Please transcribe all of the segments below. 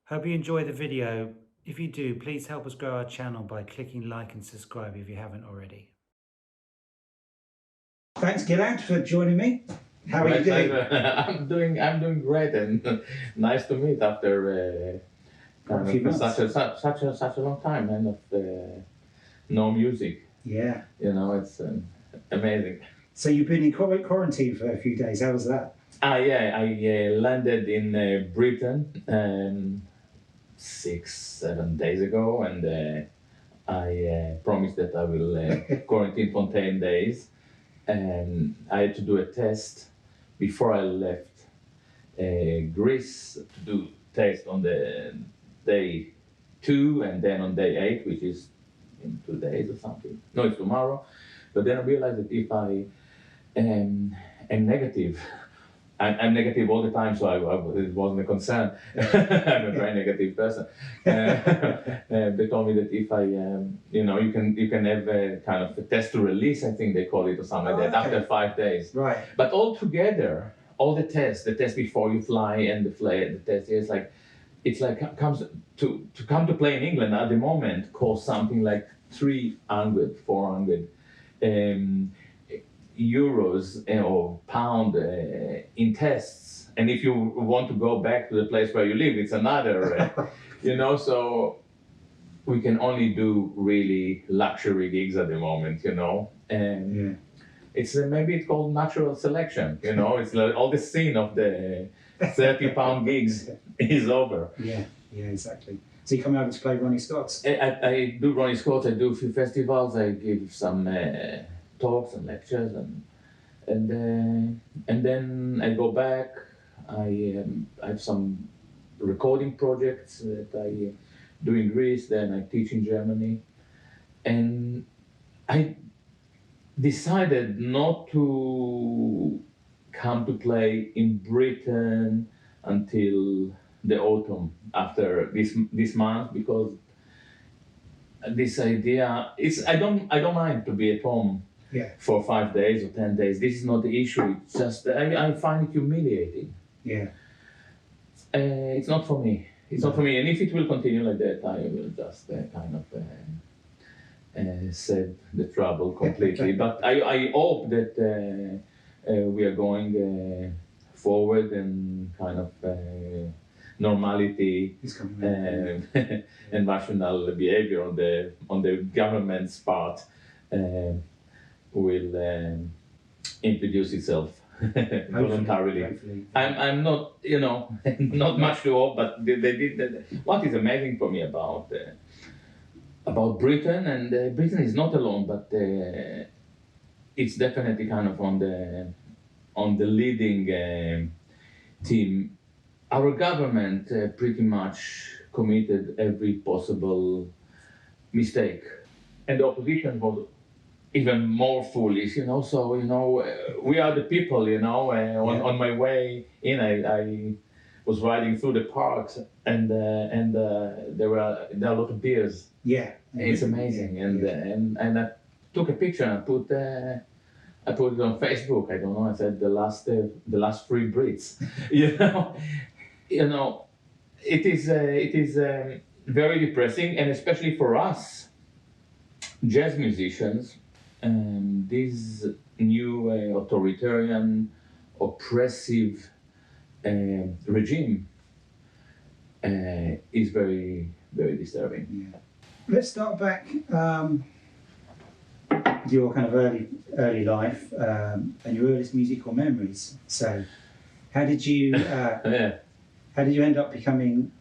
Hope you enjoy the video. If you do, please help us grow our channel by clicking like and subscribe if you haven't already. Thanks, Gilad, for joining me. How are you doing? I'm doing great, and nice to meet after such a long time, and of no music. Yeah. You know, it's amazing. So you've been in quarantine for a few days. How was that? I landed in Britain 6-7 days ago, and I promised that I will quarantine for 10 days. And I had to do a test before I left Greece to do test on the day 2 and then on day 8, which is in 2 days or something. No, it's tomorrow. But then I realized that if I am negative, I'm negative all the time, so it wasn't a concern. I'm a very negative person. They told me that if I, you can have a kind of a test to release, I think they call it, or something like that, after 5 days. Right. But all together, all the test before you fly and the test is like, it's like comes to come to play in England at the moment costs something like 400 euros or pound in tests, and if you want to go back to the place where you live, it's another so we can only do really luxury gigs at the moment, and it's maybe it's called natural selection, it's like all the scene of the 30-pound gigs is over. Yeah, exactly. So you come over to play Ronnie Scott's? I do Ronnie Scott's, I do a few festivals, I give some talks and lectures, and then I go back. I have some recording projects that I do in Greece. Then I teach in Germany, and I decided not to come to play in Britain until the autumn after this month, because this idea is I don't mind to be at home for 5 days or 10 days. This is not the issue. It's just I find it humiliating. Yeah. It's not for me. It's not for me. And if it will continue like that, I will just save the trouble completely. But I hope that we are going forward and kind of normality and rational behavior on the government's part will introduce itself voluntarily. I'm not, not much to hope, but they did. What is amazing for me about Britain, and Britain is not alone, but it's definitely kind of on the leading team. Our government pretty much committed every possible mistake, and the opposition was even more foolish, So, we are the people, On my way in, I was riding through the parks, and there are a lot of beers. Yeah, it's amazing, and I took a picture and I put it on Facebook. I don't know. I said the last free Brits. It is very depressing, and especially for us, jazz musicians. This new authoritarian, oppressive regime is very, very disturbing. Yeah. Let's start back your kind of early life and your earliest musical memories. So, how did you end up becoming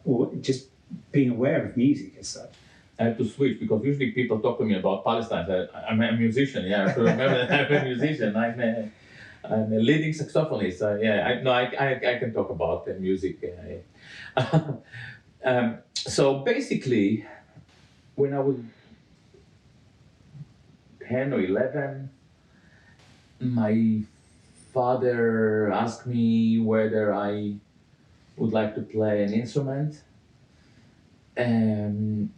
or just being aware of music as such? I had to switch, because usually people talk to me about Palestine. I'm a musician. Yeah, I have to remember that I'm a musician. I'm a leading saxophonist. I can talk about music. So basically, when I was 10 or 11, my father asked me whether I would like to play an instrument. And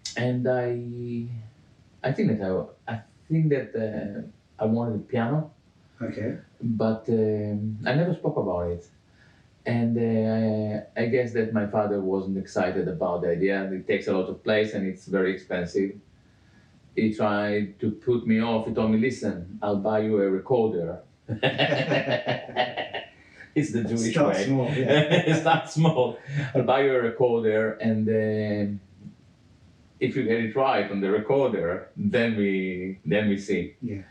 I think that I wanted a piano. Okay. But I never spoke about it. And I guess that my father wasn't excited about the idea. It takes a lot of place and it's very expensive. He tried to put me off. He told me, listen, I'll buy you a recorder. It's the Jewish Start way. small, yeah. Start small. I'll buy you a recorder, and if you get it right on the recorder, then we see. Yeah.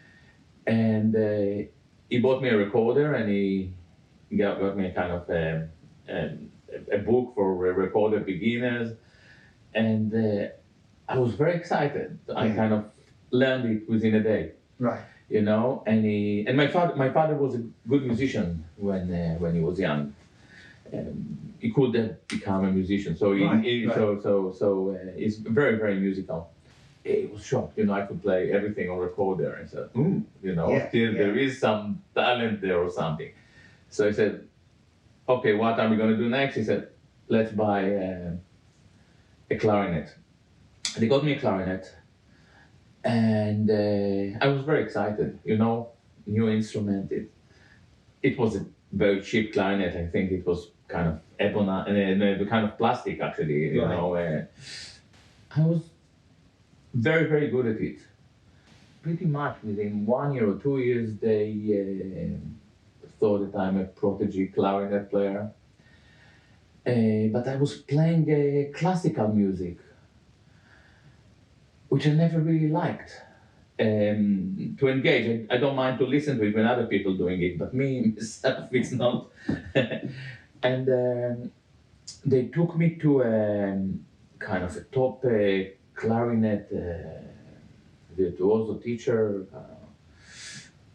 And he bought me a recorder, and he got me a kind of a book for recorder beginners, and I was very excited. I kind of learned it within a day. Right. You know, and my father was a good musician when he was young. He could have become a musician, so he's very, very musical. He was shocked, you know, I could play everything on recorder, and said, you know, there is some talent there or something. So I said, okay, what are we going to do next? He said, let's buy a clarinet. They got me a clarinet. And I was very excited, you know, new instrument. It was a very cheap clarinet. I think it was kind of ebony, kind of plastic actually, you know. I was very, very good at it. Pretty much within 1 year or 2 years, they thought that I'm a prodigy clarinet player. But I was playing classical music, which I never really liked to engage. I don't mind to listen to it when other people doing it, but me myself, it's not. And they took me to kind of a top clarinet virtuoso teacher,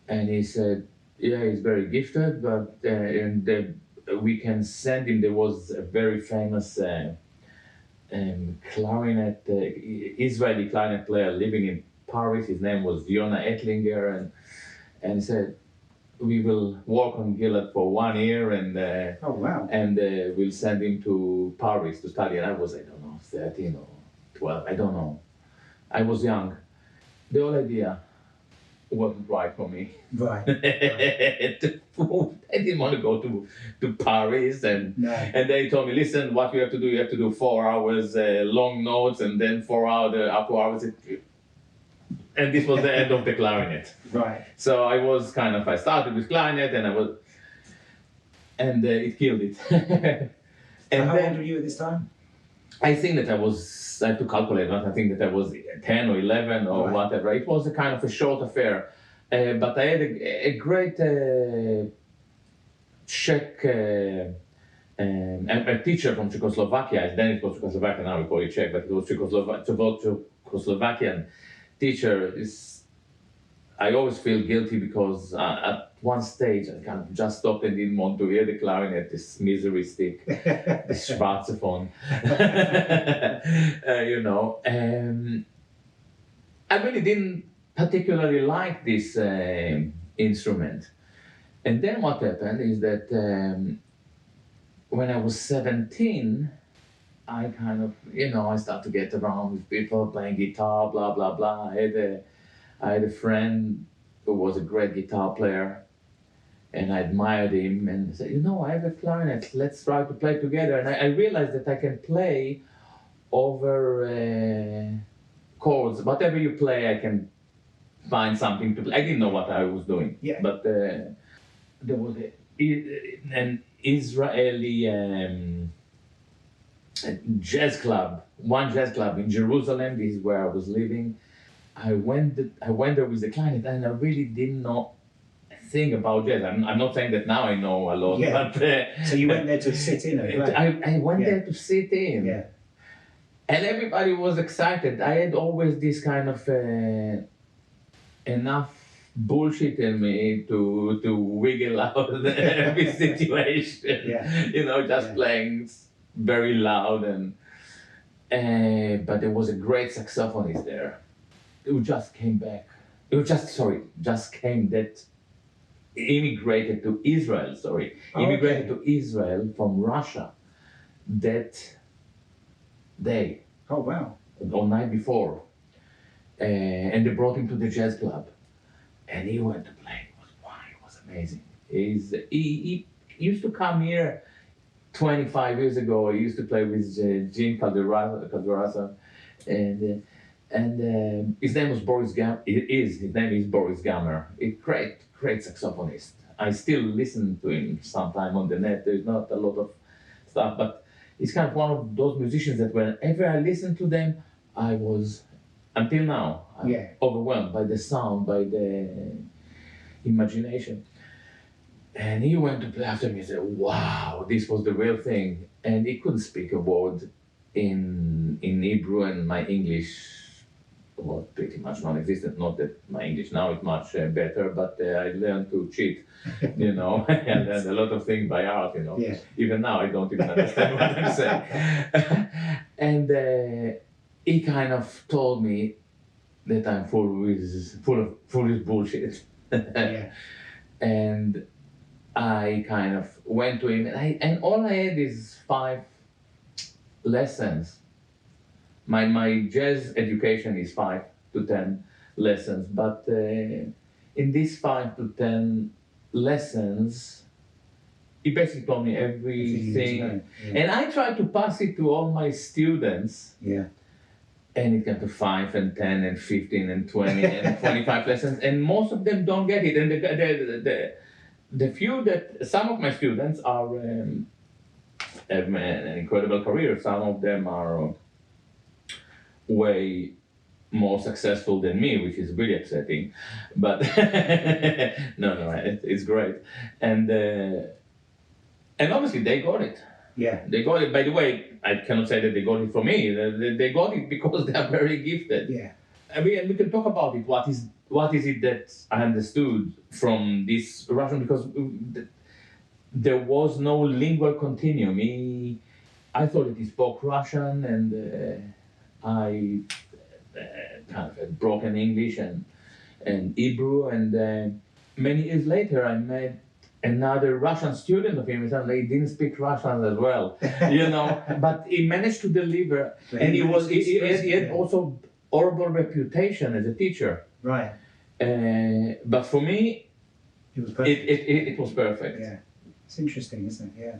and he said, yeah, he's very gifted, but we can send him. There was a very famous clarinet, Israeli clarinet player living in Paris. His name was Yona Ettlinger, and he said, we will work on Gilad for 1 year, and oh wow, and we'll send him to Paris to study. And I was, I don't know, 13 or 12, I don't know. I was young. The whole idea wasn't right for me. Right. I didn't want to go to Paris, and they told me, listen, what you have to do 4 hours long notes, and then 4 hours. And this was the end of the clarinet. Right. So I started with clarinet, and it killed it. And how old were you at this time? I think that I have to calculate, but I think that I was 10 or 11 or whatever. It was a kind of a short affair. But I had a great Czech a teacher from Czechoslovakia. Then it was Czechoslovakia, now we call it Czech, but it was Czechoslovakian teacher. I always feel guilty because at one stage I kind of just stopped and didn't want to hear the clarinet, this misery stick, this Schwarzephone. You know, I really didn't particularly like this instrument. And then what happened is that when I was 17, I kind of, you know, I started to get around with people playing guitar, blah, blah, blah. I had a friend who was a great guitar player, and I admired him, and I said, you know, I have a clarinet, let's try to play together. And I realized that I can play over chords. Whatever you play, I can find something to play. I didn't know what I was doing, but there was an Israeli jazz club, one jazz club in Jerusalem. This is where I was living. I went there with the clarinet, and I really didn't know a thing about jazz. I'm not saying that now I know a lot, but so you went there to sit in and play. I went there to sit in, and everybody was excited. I had always this kind of enough bullshit in me to wiggle out of every situation. You know, just playing very loud, but there was a great saxophonist there. Who just came back. Immigrated to Israel, to Israel from Russia that day. Oh, wow. Or night before. And they brought him to the jazz club. And he went to play. It was amazing. He used to come here 25 years ago, I used to play with Jim Calderasa, and his name was Boris Gam. His name is Boris Gammer. A great saxophonist. I still listen to him sometime on the net. There's not a lot of stuff, but he's kind of one of those musicians that whenever I listen to them, I was, until now, I'm overwhelmed by the sound, by the imagination. And he went to play after me and said, wow, this was the real thing. And he couldn't speak a word in Hebrew, and my English was pretty much non-existent. Not that my English now is much better, but I learned to cheat, I learned a lot of things by heart, Yeah. Even now I don't even understand what I'm saying. And he kind of told me that I'm full of bullshit. Yeah. And I kind of went to him, and all I had is 5 lessons. My jazz education is 5 to 10 lessons, but in these 5 to 10 lessons, he basically told me everything. And I tried to pass it to all my students. Yeah. And it came to 5 and 10 and 15 and 20 and 25 lessons, and most of them don't get it. And the few that, some of my students are have an incredible career. Some of them are way more successful than me, which is really upsetting. But no, it's great. And obviously they got it. Yeah. They got it. By the way, I cannot say that they got it from me. They got it because they are very gifted. Yeah. I mean, we can talk about it. What is it that I understood from this Russian? Because there was no lingual continuum. I thought that he spoke Russian, and I kind of had broken English and Hebrew. And many years later, I met another Russian student of him, and he didn't speak Russian as well, but he managed to deliver, and he had also horrible reputation as a teacher. Right. But for me, it was perfect. It was perfect. Yeah. It's interesting, isn't it? Yeah.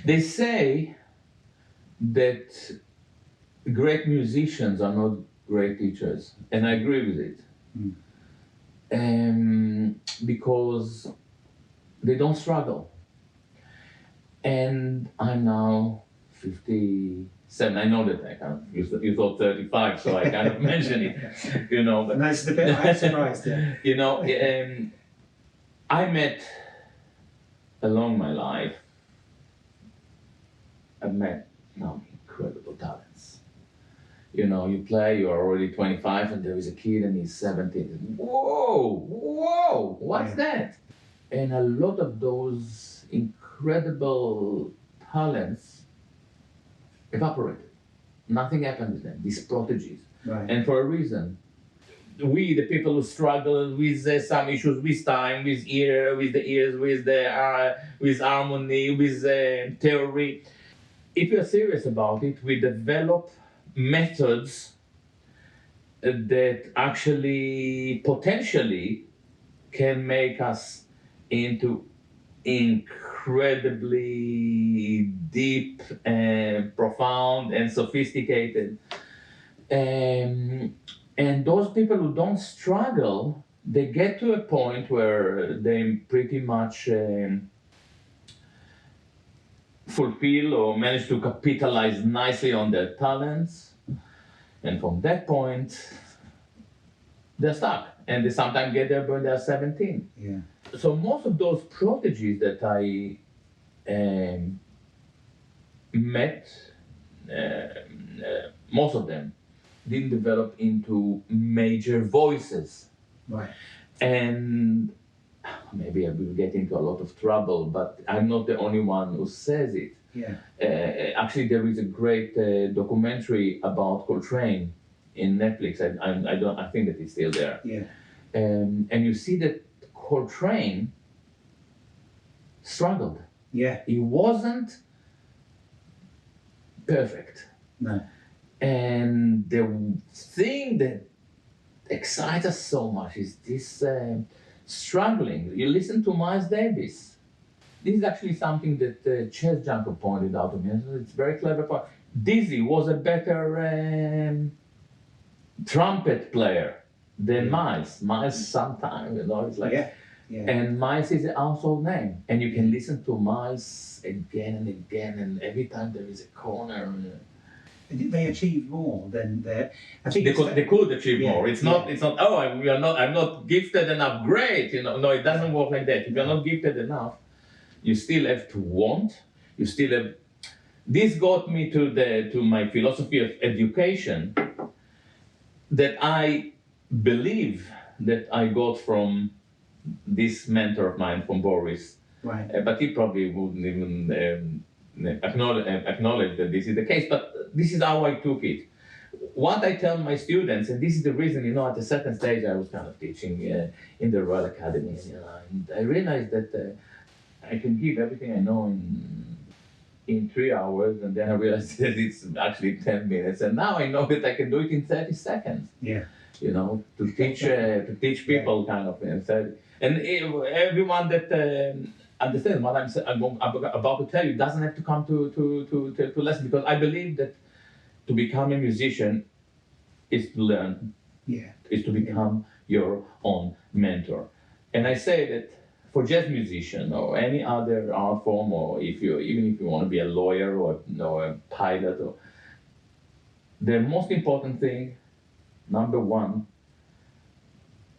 They say that great musicians are not great teachers, and I agree with it. Because they don't struggle. And I'm now 57. I know that I kind of, you thought 35, so I kind of mentioned it, But that's the bit I'm surprised. Yeah. I met along my life, I've met incredible talents. You play, you're already 25, and there is a kid and he's 17. Whoa, what's that? And a lot of those incredible talents evaporated. Nothing happened with them, these prodigies. Right. And for a reason. We, the people who struggle with some issues with time, with the ears, with harmony, with theory. If you're serious about it, we develop methods that actually potentially can make us into incredibly deep and profound and sophisticated. And those people who don't struggle, they get to a point where they pretty much fulfill or manage to capitalize nicely on their talents. And from that point, they're stuck. And they sometimes get there when they're 17. Yeah. So most of those prodigies that I met, most of them didn't develop into major voices. Right. And maybe I will get into a lot of trouble, but I'm not the only one who says it. Yeah. Actually, there is a great documentary about Coltrane in Netflix. I think that it's still there. Yeah. And you see that Coltrane struggled. Yeah. He wasn't perfect. No. And the thing that excites us so much is this struggling. You listen to Miles Davis. this is actually something that Chess Junker pointed out to me. It's very clever point. Dizzy was a better trumpet player than Miles. Miles sometimes, it's like, and Miles is a household name. And you can listen to Miles again and again, and every time there is a corner. Did they achieve more than I think they could achieve more. It's not. Oh, I'm not gifted enough. Great, No, it doesn't work like that. If you're not gifted enough, you still have to want. You still have. This got me to my philosophy of education. That I believe that I got from this mentor of mine, from Boris. Right. But he probably wouldn't even acknowledge that this is the case. But this is how I took it. What I tell my students, and this is the reason, at a certain stage I was kind of teaching in the Royal Academy, and I realized that I can give everything I know in 3 hours, and then I realized that it's actually 10 minutes, and now I know that I can do it in 30 seconds. Yeah. To teach people kind of in 30. And everyone that understands what I'm about to tell you doesn't have to come to lesson, because I believe that to become a musician is to learn, is to become your own mentor. And I say that for jazz musician or any other art form, or even if you want to be a lawyer or a pilot, the most important thing, number one,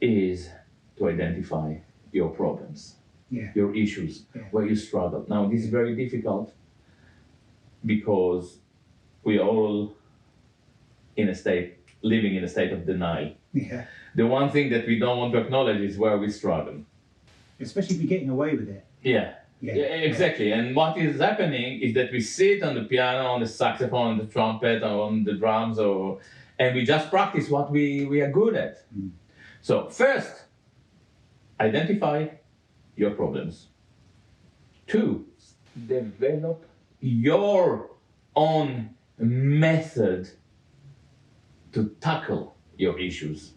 is to identify your problems, your issues, where you struggle. Now, this is very difficult because we are all living in a state of denial. Yeah. The one thing that we don't want to acknowledge is where we struggle. Especially if you're getting away with it. Yeah, exactly. And what is happening is that we sit on the piano, on the saxophone, on the trumpet, on the drums, and we just practice what we are good at. Mm. So first, identify your problems. 2, develop your own method to tackle your issues.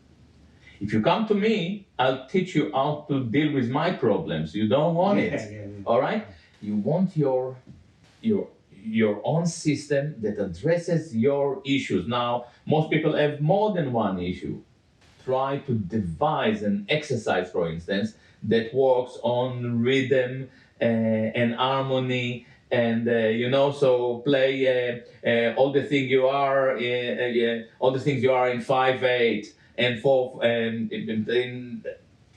If you come to me, I'll teach you how to deal with my problems. You don't want it, all right? You want your own system that addresses your issues. Now, most people have more than one issue. Try to devise an exercise, for instance, that works on rhythm and harmony, and so play all the things you are in 5/8 and 4 in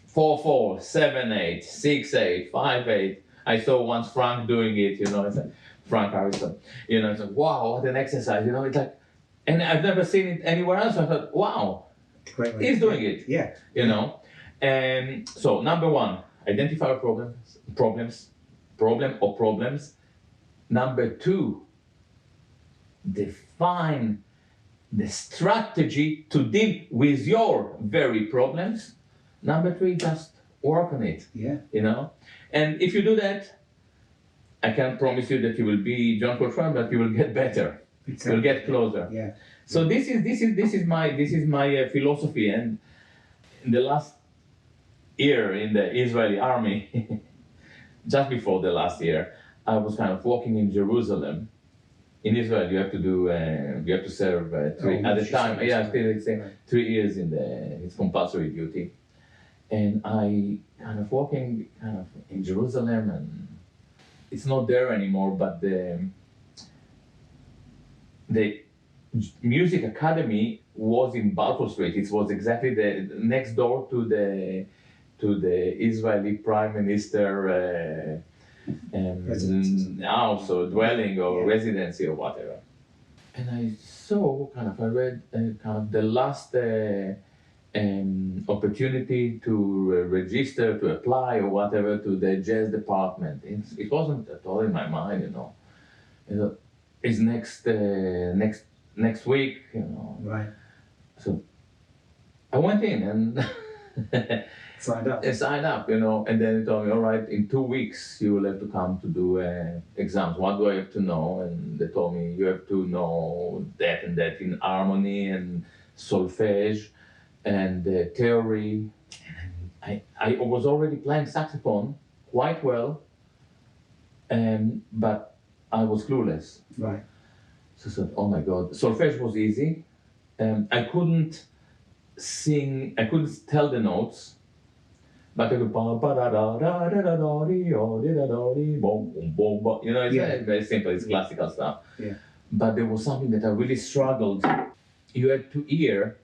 4/4, 7/8, 6/8, 5/8. I saw once Frank doing it. It's like Frank Harrison. It's like, wow, what an exercise. It's like, and I've never seen it anywhere else. I thought, wow, he's doing it. Yeah. And so number one, identify problems. Number 2, define the strategy to deal with your very problems. Number 3, just work on it. Yeah. And if you do that, I can't promise you that you will be John Coltrane, but you will get better. Exactly. You'll get closer. Yeah. So this is my philosophy. And in the last year in the Israeli army, just before the last year, I was kind of walking in Jerusalem. In Israel, you have to serve 3 at the time. It's 3 years it's compulsory duty. And I kind of walking in Jerusalem, and it's not there anymore. But the music academy was in Balfour Street. It was exactly the next door to the Israeli Prime Minister house or dwelling or residency or whatever. And I saw I read the last opportunity to register, to apply or whatever to the jazz department. It wasn't at all in my mind, It's next week, Right. So I went in and Signed up. And then he told me, all right, in 2 weeks you will have to come to do exams. What do I have to know? And they told me you have to know that and that in harmony and solfege and theory. And I was already playing saxophone quite well, but I was clueless. Right. So I said, oh my God. Solfege was easy. I couldn't sing, I couldn't tell the notes, but I could, you know, it's very simple, it's classical stuff. Yeah. But there was something that I really struggled. You had to hear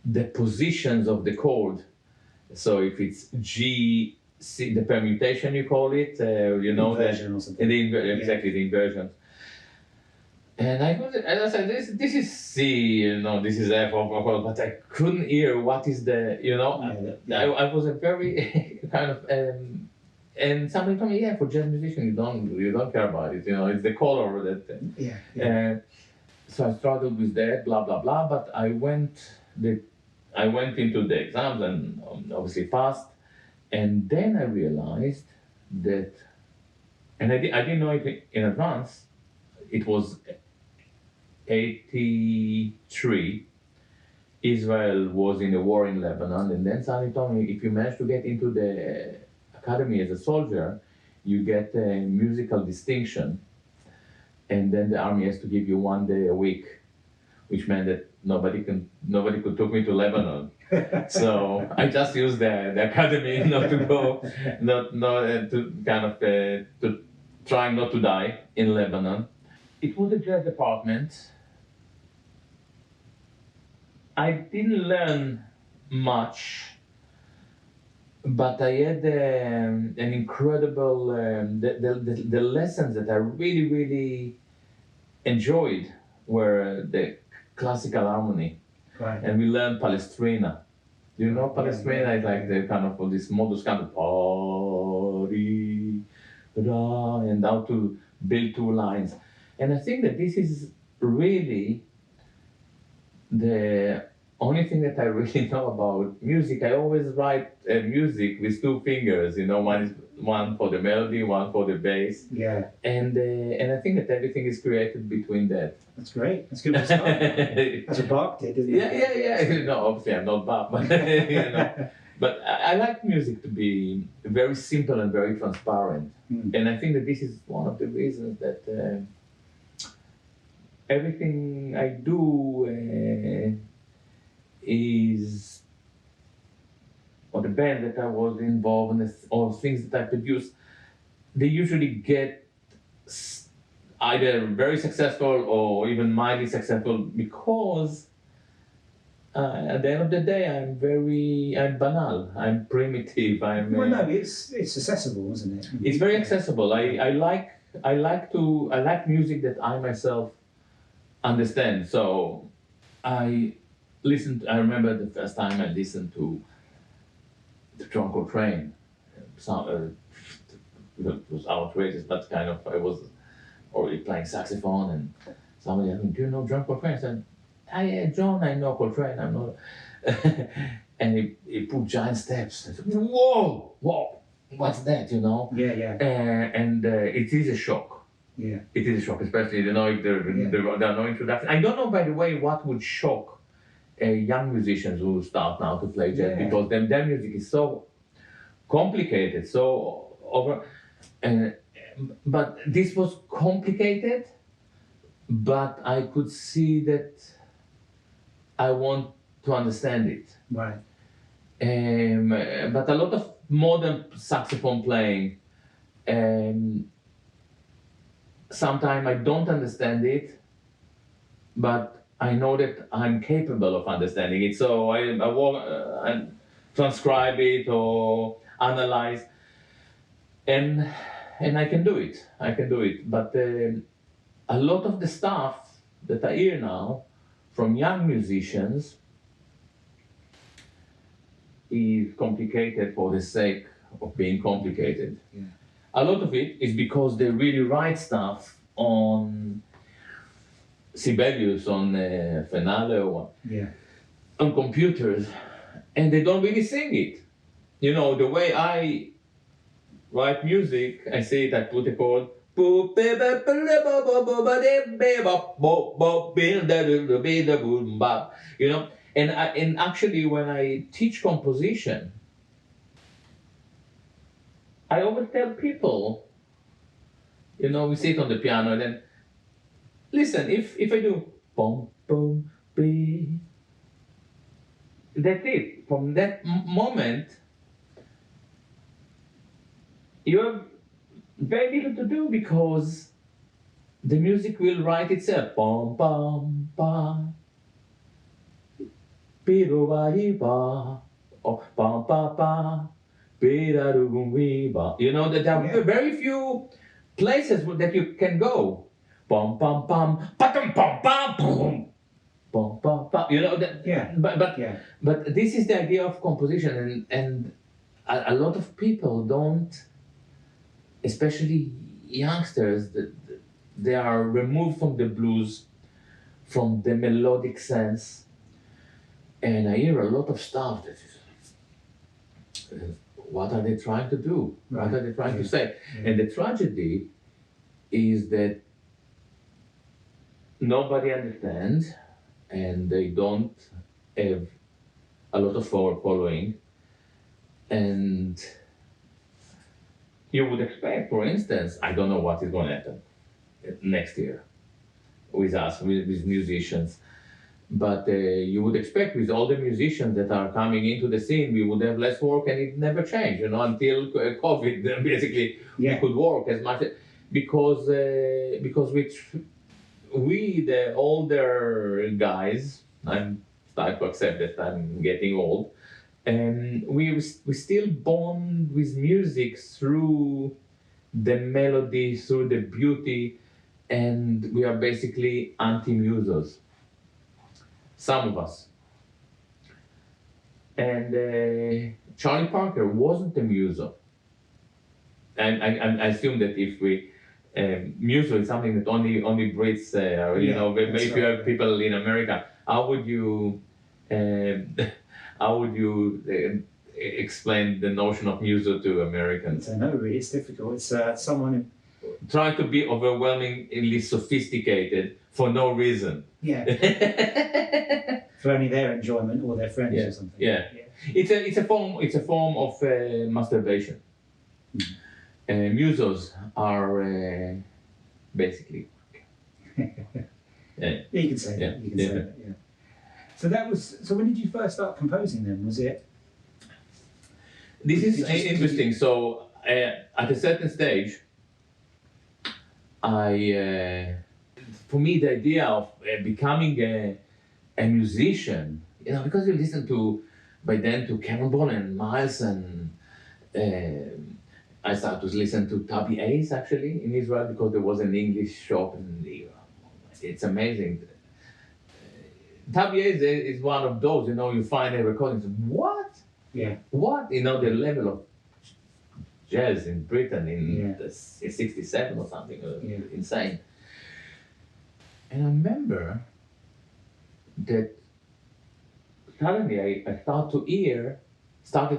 the positions of the chord. So if it's G, C, the permutation you call it, you know, Inversion or something. Exactly, the inversion. And I said, this is C, you know, this is F, but I couldn't hear what is the, you know, I was a very kind of, and somebody told me, yeah, for jazz musician, you don't care about it, you know, it's the color that. So I struggled with that, blah blah blah. But I went into the exams and obviously passed, and then I realized that, and I didn't know it in advance. It was 83. Israel was in a war in Lebanon, and then somebody told me, if you manage to get into the academy as a soldier, you get a musical distinction, and then the army has to give you 1 day a week, which meant that nobody could take me to Lebanon. So I just used the academy not to go, to kind of to trying not to die in Lebanon. It was a jazz department. I didn't learn much, but I had an incredible, the lessons that I really, really enjoyed were the classical harmony. Right. And we learned Palestrina. Do you know Palestrina? It's like the kind of this modus kind of and how to build 2 lines. And I think that this is really the only thing that I really know about music. I always write music with 2 fingers, you know, one for the melody, one for the bass. Yeah. And I think that everything is created between that. That's great. That's good to start. That's what Bach did, isn't it? Yeah. No, obviously I'm not Bach, but you know. But I like music to be very simple and very transparent. And I think that this is one of the reasons that everything I do is, or the band that I was involved in, or things that I produce, they usually get either very successful or even mildly successful because at the end of the day, I'm banal, I'm primitive, Well, no, it's accessible, isn't it? It's very accessible. I like music that I myself understand. So I remember the first time I listened to John Coltrane. It was outrageous, but kind of, I was already playing saxophone, and somebody asked me, do you know John Coltrane? I said, John, I know Coltrane, I'm not. And he put giant steps. I said, whoa, what's that, you know? Yeah. And it is a shock. Yeah. It is a shock, especially, you know, if there are no introduction. I don't know, by the way, what would shock young musicians who start now to play jazz, because their music is so complicated, so over. But this was complicated, but I could see that I want to understand it. Right. But a lot of modern saxophone playing, sometimes I don't understand it, but I know that I'm capable of understanding it. So I transcribe it or analyze, and I can do it. But a lot of the stuff that I hear now from young musicians is complicated for the sake of being complicated. Yeah. A lot of it is because they really write stuff on Sibelius, on Finale, or on computers, and they don't really sing it. You know, the way I write music, I say it, I put a chord, you know, and actually when I teach composition, I always tell people You know, we sit on the piano and then listen. If I do boom boom be, that's it. From that moment, you have very little to do because the music will write itself. Bum bum bum. Or bum bum bum. You know that there are very few places that you can go. Bum bum bum, bum bum bum, boom, bum bum bum. You know that. Yeah. But this is the idea of composition, and a lot of people don't, especially youngsters, they are removed from the blues, from the melodic sense, and I hear a lot of stuff that is. What are they trying to do? Right. What are they trying to say? Yeah. And the tragedy is that nobody understands and they don't have a lot of following. And you would expect, for instance, I don't know what is going to happen next year with us, with musicians. But you would expect with all the musicians that are coming into the scene, we would have less work, and it never changed, you know, until COVID. Basically, we could work as much because we the older guys, I'm starting to accept that I'm getting old, and we still bond with music through the melody, through the beauty, and we are basically anti-musos. Some of us. And Charlie Parker wasn't a muso. And I assume that if we, muso is something that only Brits, you know, if you have people in America, how would you explain the notion of muso to Americans? I don't know, really, it's difficult. It's someone trying to be overwhelmingly sophisticated for no reason. Yeah. For only their enjoyment or their friends or something. Yeah. It's a form of masturbation. Mm-hmm. Musos are basically. Yeah. You can say that. You can say that. Yeah. So when did you first start composing then? Was it? This is interesting. So at a certain stage, for me, the idea of becoming a musician, you know, because you listen by then to Cannonball and Miles, and I started to listen to Tubby actually in Israel because there was an English shop, and it's amazing. Tubby is one of those, you know, you find a recording, what? Yeah. What? You know, the level of jazz in Britain in 67 or something, insane. And I remember that suddenly I started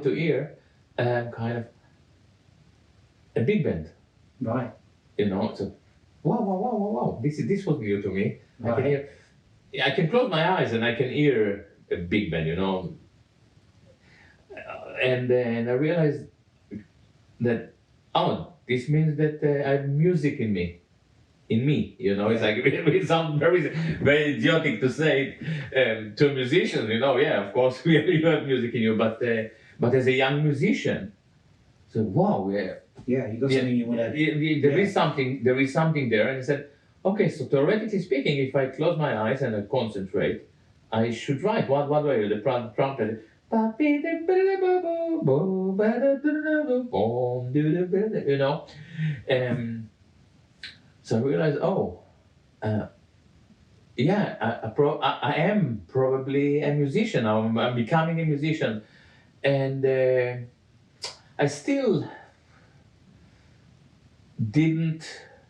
to hear kind of a big band. Right. You know, so wow. This was new to me. Right. I can close my eyes and I can hear a big band, you know. And then I realized that, this means that I have music in me, you know. It's like it sounds very idiotic to say to musicians, you know. Yeah, of course you have music in you, but as a young musician, so wow, you got something you want to. There is something there, and I said, okay, so theoretically speaking, if I close my eyes and I concentrate, I should write. What do I do? The trumpet. You know, so I realized, I am probably a musician. I'm becoming a musician, and I still didn't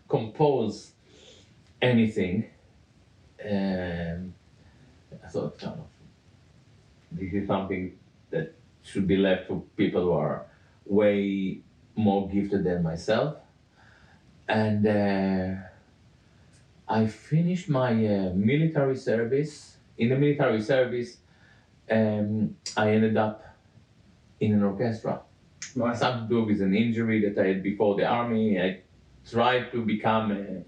compose anything. I thought, this is something that should be left to people who are way more gifted than myself. And I finished my military service. In the military service, I ended up in an orchestra. Right. Something to do with an injury that I had before the army. I tried to become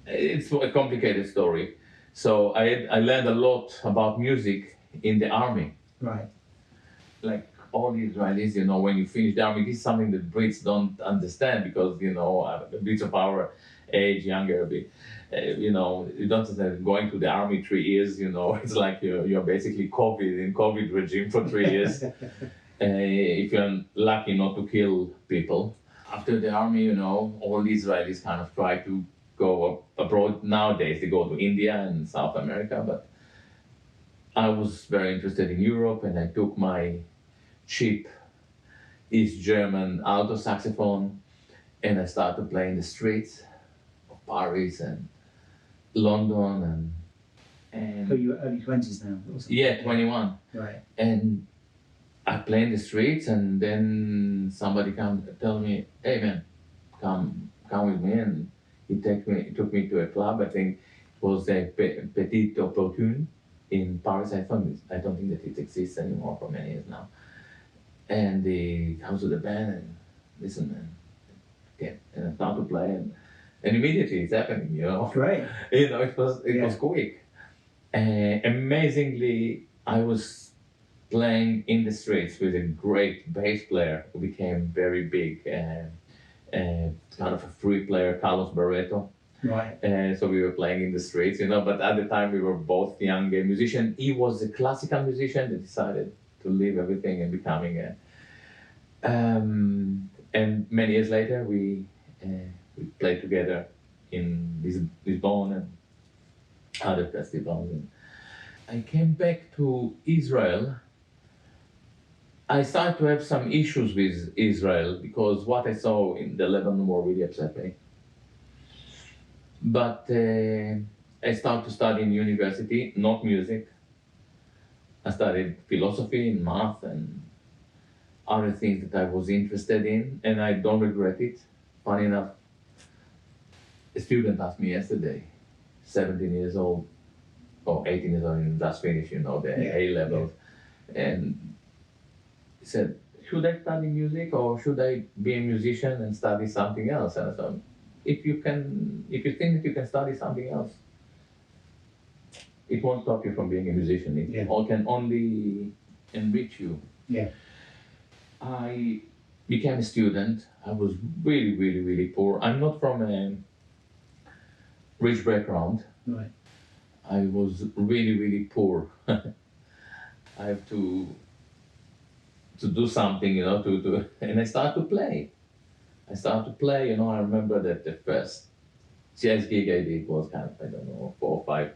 it's a complicated story. So I learned a lot about music in the army. Right. Like all the Israelis, you know, when you finish the army, this is something that Brits don't understand because, you know, Brits of our age, younger a bit, you know, you don't understand going to the army 3 years, you know, it's like you're basically in COVID regime for 3 years. If you're lucky not to kill people. After the army, you know, all the Israelis kind of try to go abroad. Nowadays, they go to India and South America, but I was very interested in Europe, and I took my cheap East German alto saxophone, and I started playing the streets of Paris and London and So you were early 20s now? Or something? yeah, 21. Right. And I play in the streets, and then somebody come tell me, "Hey man, come with me." And he took me to a club. I think it was a Petite Opportune in Paris. I don't think that it exists anymore for many years now. And he comes to the band and listen, man, okay, and I start to play, and immediately it's happening, you know. Great. You know, it was quick. Amazingly, I was playing in the streets with a great bass player who became very big, kind of a free player, Carlos Barreto. Right. So we were playing in the streets, you know, but at the time we were both young musicians. He was a classical musician that decided to leave everything and becoming a... and many years later we played together in Lisbon and other festivals. And I came back to Israel. I started to have some issues with Israel because what I saw in the Lebanon war really upset me. But I started to study in university, not music. I studied philosophy and math and other things that I was interested in, and I don't regret it. Funny enough, a student asked me yesterday, 17 years old, or 18 years old, and just finished, you know, the A levels, and he said, "Should I study music or should I be a musician and study something else?" And I said, if you think that you can study something else, it won't stop you from being a musician. It can only enrich you. Yeah. I became a student. I was really, really, really poor. I'm not from a rich background. Right. I was really, really poor. I have to do something, you know, and I started to play. You know, I remember that the first jazz gig I did was kind of, I don't know, 4 or 5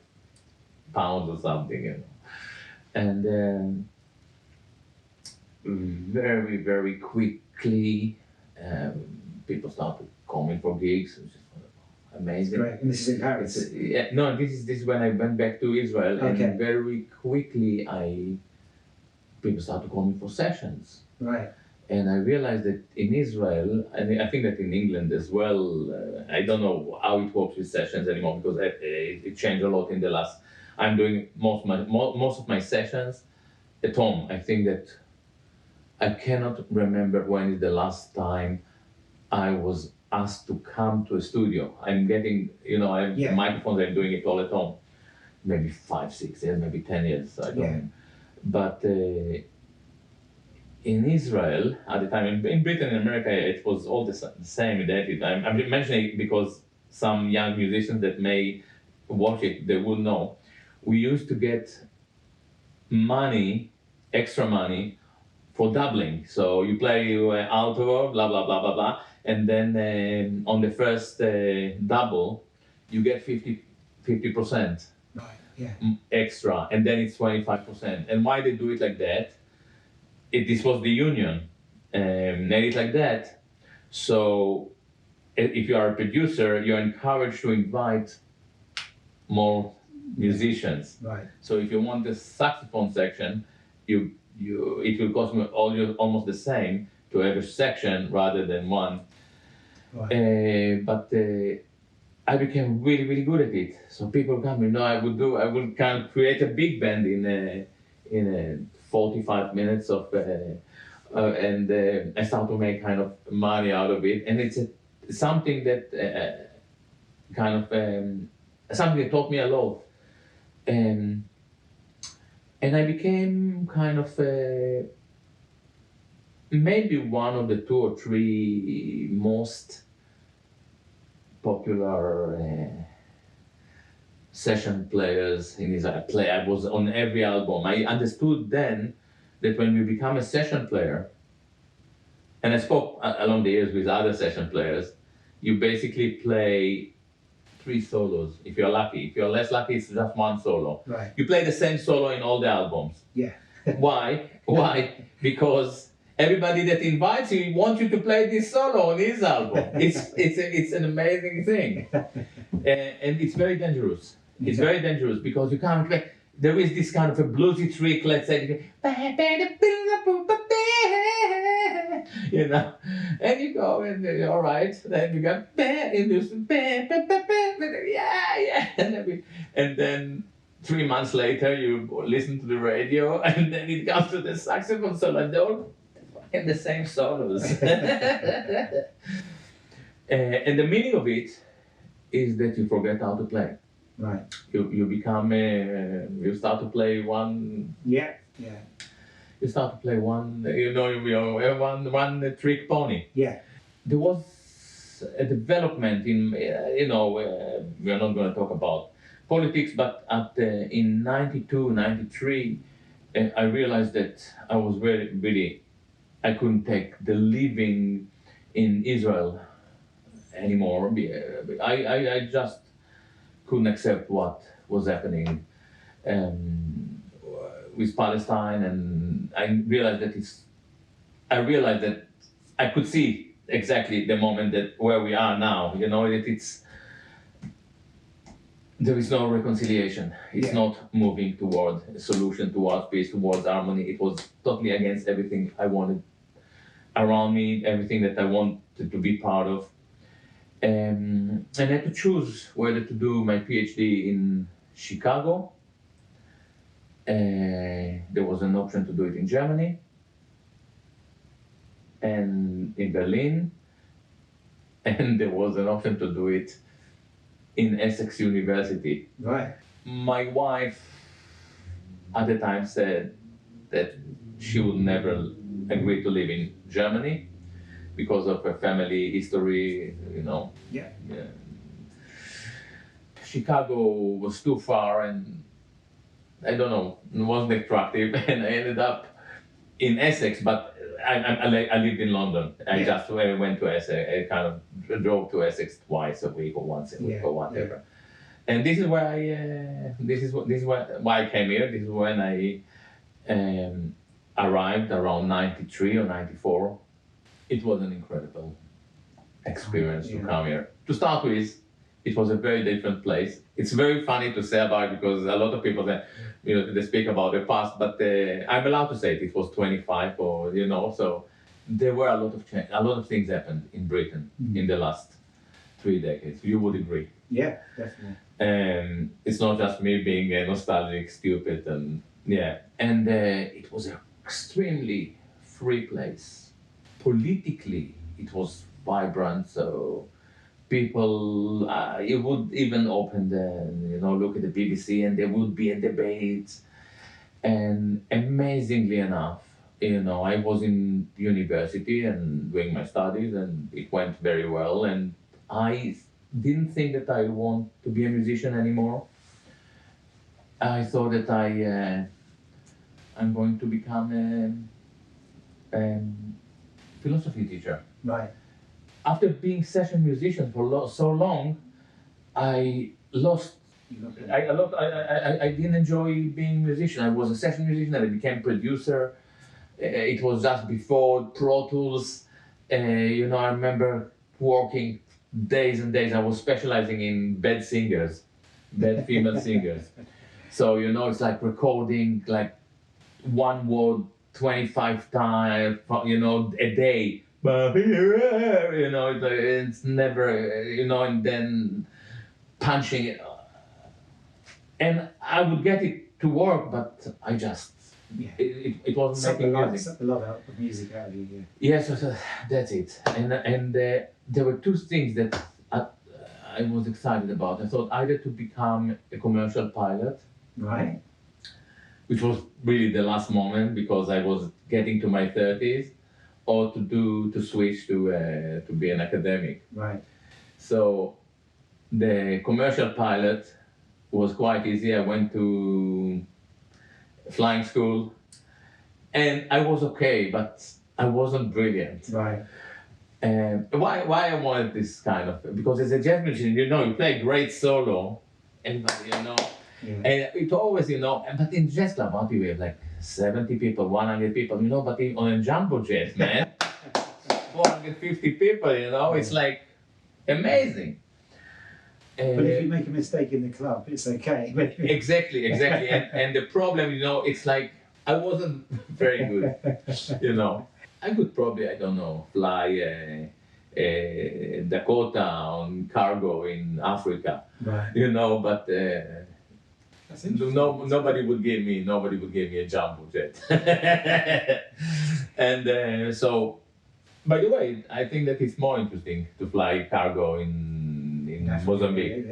pounds or something, you know. And then very, very quickly, people started coming for gigs, which is amazing. Great. And this is in Paris? This is when I went back to Israel, Okay. and very quickly people started calling for sessions. Right. And I realized that in Israel, and I think that in England as well, I don't know how it works with sessions anymore because it changed a lot in the last. I'm doing most of my sessions at home. I think that I cannot remember when is the last time I was asked to come to a studio. I'm getting, you know, I have microphones. I'm doing it all at home. Maybe 5, 6 years, maybe 10 years. I don't know. But in Israel, at the time, in Britain and America, it was all the same identity. I'm mentioning it because some young musicians that may watch it, they will know. We used to get money, extra money, for doubling. So you play alto, blah, blah, blah, blah, blah, and then on the first double, you get 50%. Right, yeah. Extra, and then it's 25%. And why they do it like that? This was the union, made it like that. So if you are a producer, you're encouraged to invite more musicians. Right. So if you want the saxophone section, it will cost me almost the same to have a section rather than one. Right. But I became really, really good at it. So people come, you know, I would kind of create a big band in 45 minutes of, and I started to make kind of money out of it. And it's something that something that taught me a lot. And I became kind of maybe one of the 2 or 3 most popular session players in Israel. I was on every album. I understood then that when we become a session player, and I spoke along the years with other session players, you basically play 3 solos if you're lucky. If you're less lucky, it's just 1 solo. Right. You play the same solo in all the albums. Yeah. Why? Because everybody that invites you wants you to play this solo on his album. It's an amazing thing, and it's very dangerous. It's very dangerous because you can't play. There is this kind of a bluesy trick. Let's say, you know, and you go and all right. Then you go and you and then 3 months later you listen to the radio and then it comes to the saxophone solo. In the same solos. And the meaning of it is that you forget how to play. Right. You become, you start to play one. Yeah. You start to play one, one trick pony. Yeah. There was a development in, we are not going to talk about politics, but in 92, 93, I realized that I was really, I couldn't take the living in Israel anymore. I just couldn't accept what was happening with Palestine, and I realized that I could see exactly the moment that where we are now. That there is no reconciliation. It's not moving toward a solution, towards peace, towards harmony. It was totally against everything I wanted around me, everything that I wanted to be part of. And I had to choose whether to do my PhD in Chicago. There was an option to do it in Germany and in Berlin. And there was an option to do it in Essex University. Right. My wife at the time said that she would never agree to live in Germany because of her family history, Yeah. Chicago was too far and I don't know, it wasn't attractive, and I ended up in Essex, but I lived in London. I just went to Essex. I kind of drove to Essex twice a week or once a week or whatever. And this is where why I came here. This is when I arrived around 93 or 94. It was an incredible experience to come here. To start with, it was a very different place. It's very funny to say about it because a lot of people they speak about the past, but I'm allowed to say it was 25 or so there were a lot of change. A lot of things happened in Britain in the last 3 decades. You would agree? Yeah, definitely. And it's not just me being nostalgic, stupid, and it was an extremely free place. Politically, it was vibrant, so people, you would even open look at the BBC and there would be a debate. And amazingly enough, I was in university and doing my studies and it went very well. And I didn't think that I want to be a musician anymore. I thought that I'm going to become a philosophy teacher. Right. After being session musician for so long, I didn't enjoy being musician. I was a session musician and I became producer. It was just before Pro Tools. I remember working days and days. I was specializing in bad female singers. So, it's like recording like one word 25 times, a day. It's never, and then punching it. And I would get it to work, but I just, it wasn't making music. Suck the love out of music out of you. Yes, that's it. And there were two things that I was excited about. I thought either to become a commercial pilot, Right. which was really the last moment because I was getting to my 30s, or to switch to be an academic. Right. So the commercial pilot was quite easy. I went to flying school, and I was okay, but I wasn't brilliant. Right. Why I wanted this kind of, because as a jazz musician, you play great solo, everybody, Yeah. and it always, but in jazz club, aren't we have like 70 people, 100 people, but on a jumbo jazz, man, 450 people, it's like amazing. But if you make a mistake in the club, it's okay. Exactly. And the problem, it's like I wasn't very good, I could probably, I don't know, fly Dakota on cargo in Africa, Right. but nobody would give me a jumbo jet. And so, by the way, I think that it's more interesting to fly cargo in Mozambique.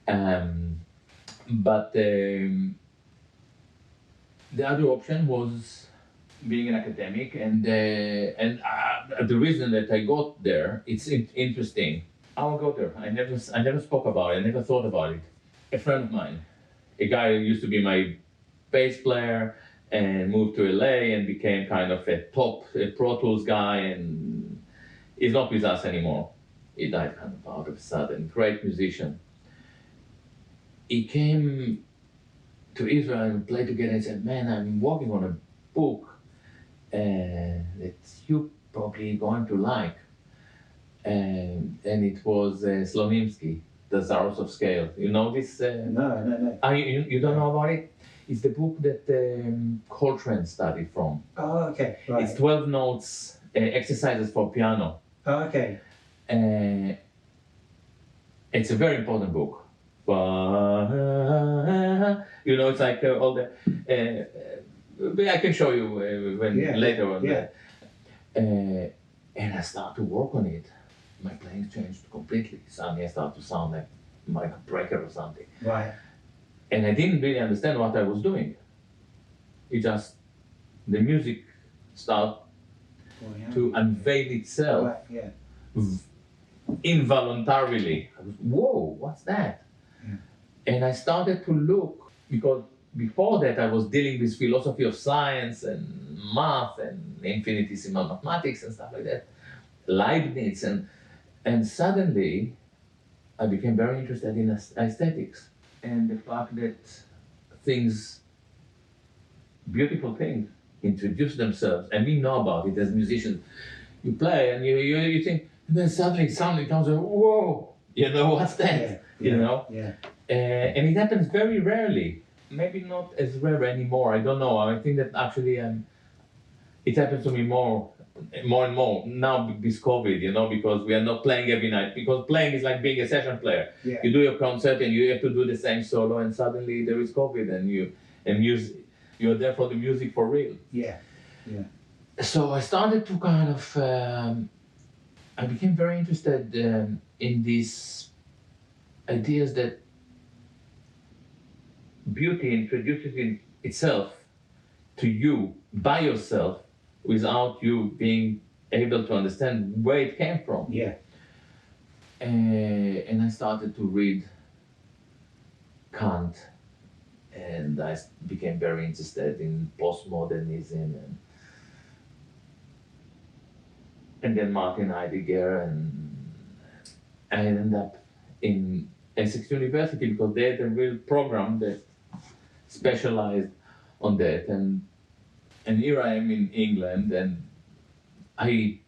Yeah. But the other option was being an academic, and the reason that I got there, it's interesting. I will go there. I never spoke about it. I never thought about it. A friend of mine, a guy who used to be my bass player, and moved to LA and became kind of a Pro Tools guy, and he's not with us anymore. He died kind of out of a sudden. Great musician. He came to Israel and played together and said, "Man, I'm working on a book that you probably going to like." And it was Slonimsky, The Czars of Scale. You know this? No. You don't know about it? It's the book that Coltrane studied from. Oh, okay. Right. It's 12 notes, exercises for piano. Oh, okay. It's a very important book. It's like all the. I can show you later on. Yeah. And I started to work on it. My playing changed completely. Suddenly I started to sound like a Brecker or something. Right. And I didn't really understand what I was doing. The music started to unveil itself. Right. Yeah. Involuntarily. I was, whoa, what's that? Yeah. And I started to look, because before that I was dealing with philosophy of science and math and infinitesimal mathematics and stuff like that, Leibniz, and suddenly I became very interested in aesthetics and the fact that beautiful things introduce themselves, and we know about it as musicians. You play and you think, and then suddenly something comes and whoa, what's that? Yeah. And it happens very rarely. Maybe not as rare anymore. I don't know. I think that actually it happens to me more and more now with COVID, because we are not playing every night. Because playing is like being a session player. Yeah. You do your concert and you have to do the same solo, and suddenly there is COVID, and you're there for the music for real. Yeah. So I started to kind of. I became very interested in these ideas that beauty introduces in itself to you by yourself without you being able to understand where it came from. Yeah. And I started to read Kant, and I became very interested in postmodernism, and then Martin Heidegger, and I ended up in Essex University because they had a real program that specialized on that, and here I am in England, and I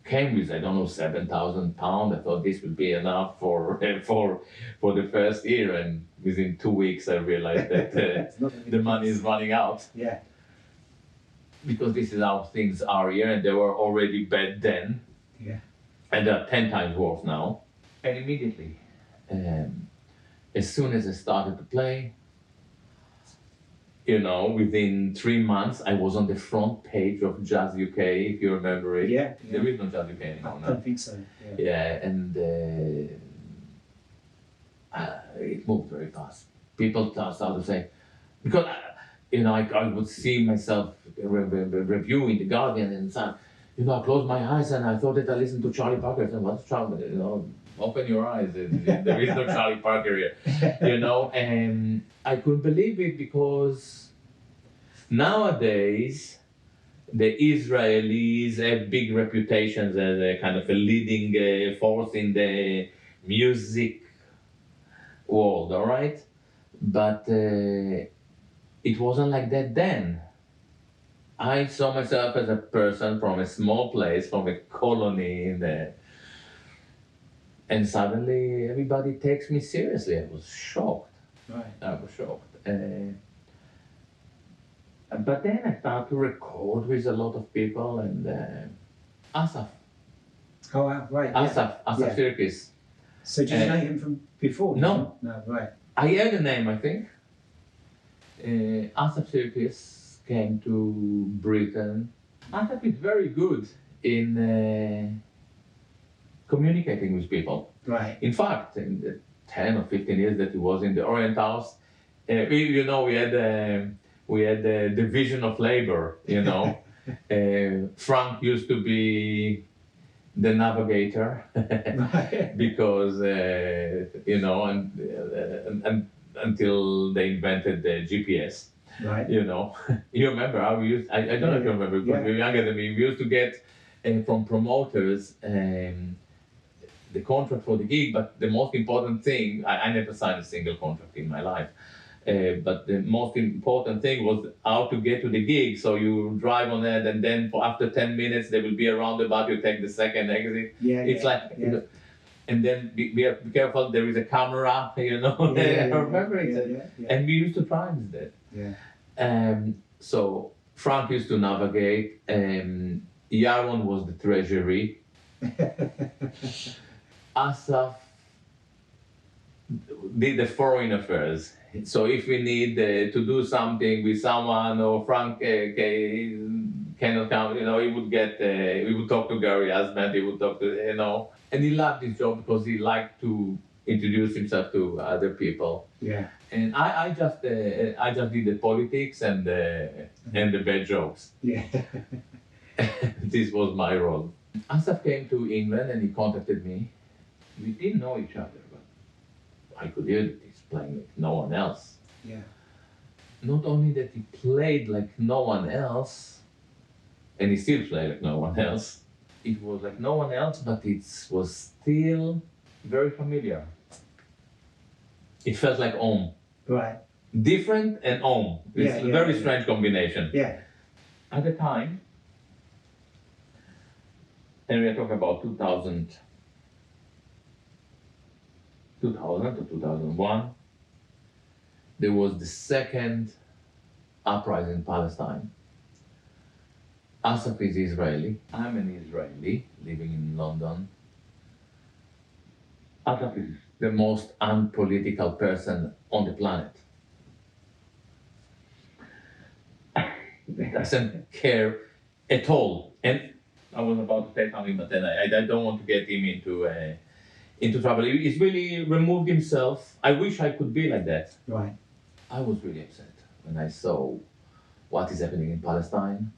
came with, I don't know, £7,000. I thought this would be enough for the first year, and within 2 weeks I realized that the money is running out. Yeah. Because this is how things are here, and they were already bad then. Yeah. And they're 10 times worse now. And immediately, as soon as I started to play, within 3 months, I was on the front page of Jazz UK, if you remember it. Yeah. There is no Jazz UK anymore I now. don't think so. Yeah, and it moved very fast. People started to say, because I would see myself review in the Guardian and so, I closed my eyes and I thought that I listened to Charlie Parker. I said, what's Charlie? Open your eyes. There is no Charlie Parker here. And I couldn't believe it because nowadays the Israelis have big reputations as a kind of a leading force in the music world, all right? But it wasn't like that then. I saw myself as a person from a small place, from a colony and suddenly everybody takes me seriously. I was shocked. Right. I was shocked. But then I started to record with a lot of people and Asaf. Oh, wow, right. Asaf Sirkis. So did you know him from before? No. No, right. I heard the name, I think. Asaf Sirkis came to Britain. Asaf is very good in communicating with people. Right. In fact, in the 10 or 15 years that he was in the Orient House, we had the division of labor, Frank used to be the navigator because, and until they invented the GPS. Right. You remember how we used, I don't know if you remember, because we were younger than me, we used to get from promoters the contract for the gig, but the most important thing, I never signed a single contract in my life, but the most important thing was how to get to the gig. So you drive on it, and then after 10 minutes, there will be a roundabout, you take the second exit. And then be careful, there is a camera, I remember it. And we used to try with that. So Frank used to navigate, Yaron was the treasury. Asaf did the foreign affairs. So if we need to do something with someone, or Frank cannot come, he would we would talk to Gary Atzmon, he would talk to, and he loved his job because he liked to introduce himself to other people. Yeah. And I just did the politics and the bad jokes. Yeah. This was my role. Asaf came to England and he contacted me. We didn't know each other, but I could hear that he's playing like no one else. Yeah. Not only that he played like no one else, and he still played like no one else. It was like no one else, but it was still very familiar. It felt like home. Right. Different and home. It's a very strange combination. Yeah. At the time, and we are talking about 2000 to 2001, there was the second uprising in Palestine. Asaf is Israeli. I'm an Israeli living in London. Asaf is the most unpolitical person on the planet. He doesn't care at all. And I was about to say something, but then I don't want to get him into trouble. He's really removed himself. I wish I could be like that. Right. I was really upset when I saw what is happening in Palestine,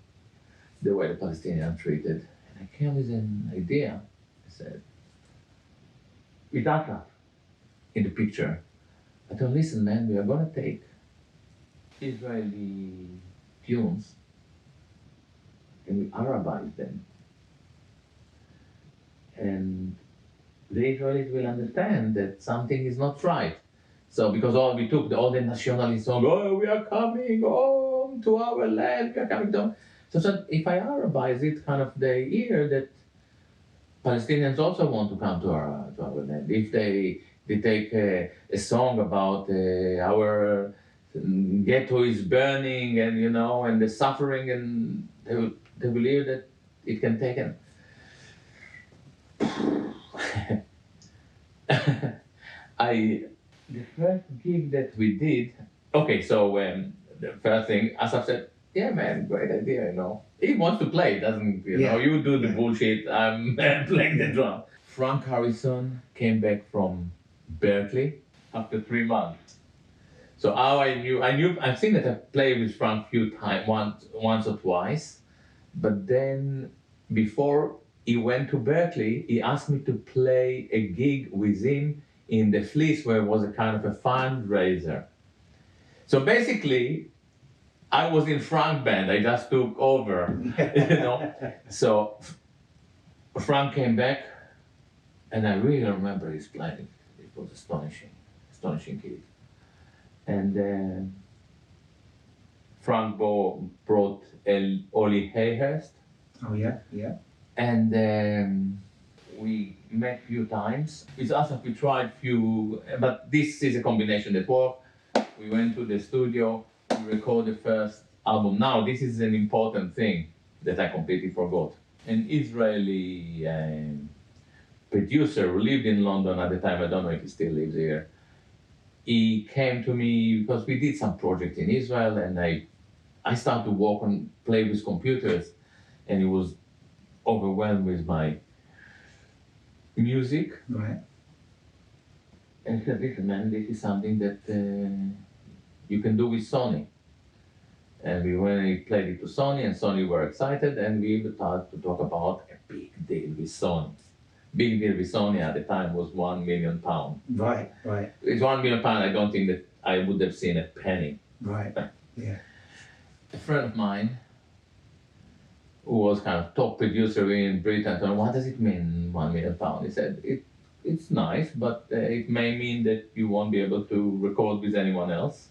the way the Palestinians are treated. And I came with an idea. I said, with Asaf in the picture, I told, listen, man, we are going to take Israeli tunes and we Arabize them. And the Israelis will understand that something is not right. So, because we took all the nationalist song, we are coming home to our land, we are coming down. So if I Arabize it, kind of they hear that Palestinians also want to come to our land. If they take a song about our ghetto is burning and and the suffering, and they will hear that it can take an the first gig that we did, okay, so the first thing, Asaf said, yeah, man, great idea, you know. He wants to play, doesn't, you know, you do the bullshit, I'm playing the drum. Frank Harrison came back from Berkeley after 3 months. So how I've seen that I played with Frank a few times, once or twice, but then before he went to Berkeley, he asked me to play a gig with him in the Fleece, where it was a kind of a fundraiser. So basically, I was in Frank band, I just took over, you know. So Frank came back, and I really remember his playing. It was astonishing kid. And Frank brought Ollie Hayhurst. Oh yeah, yeah. And we met a few times. With us, we tried few, but this is a combination that worked. We went to the studio, we recorded the first album. Now, this is an important thing that I completely forgot. An Israeli producer who lived in London at the time, I don't know if he still lives here. He came to me because we did some project in Israel, and I started to work on play with computers, and he was overwhelmed with my music. Right. And he said, listen, man, this is something that you can do with Sony. And we played it to Sony, and Sony were excited, and we started to talk about a big deal with Sony. Big deal with Sony at the time was £1 million. Right, right. It's £1 million. I don't think that I would have seen a penny. Right, yeah. A friend of mine, who was kind of top producer in Britain, told me, what does it mean, £1 million? He said, it's nice, but it may mean that you won't be able to record with anyone else.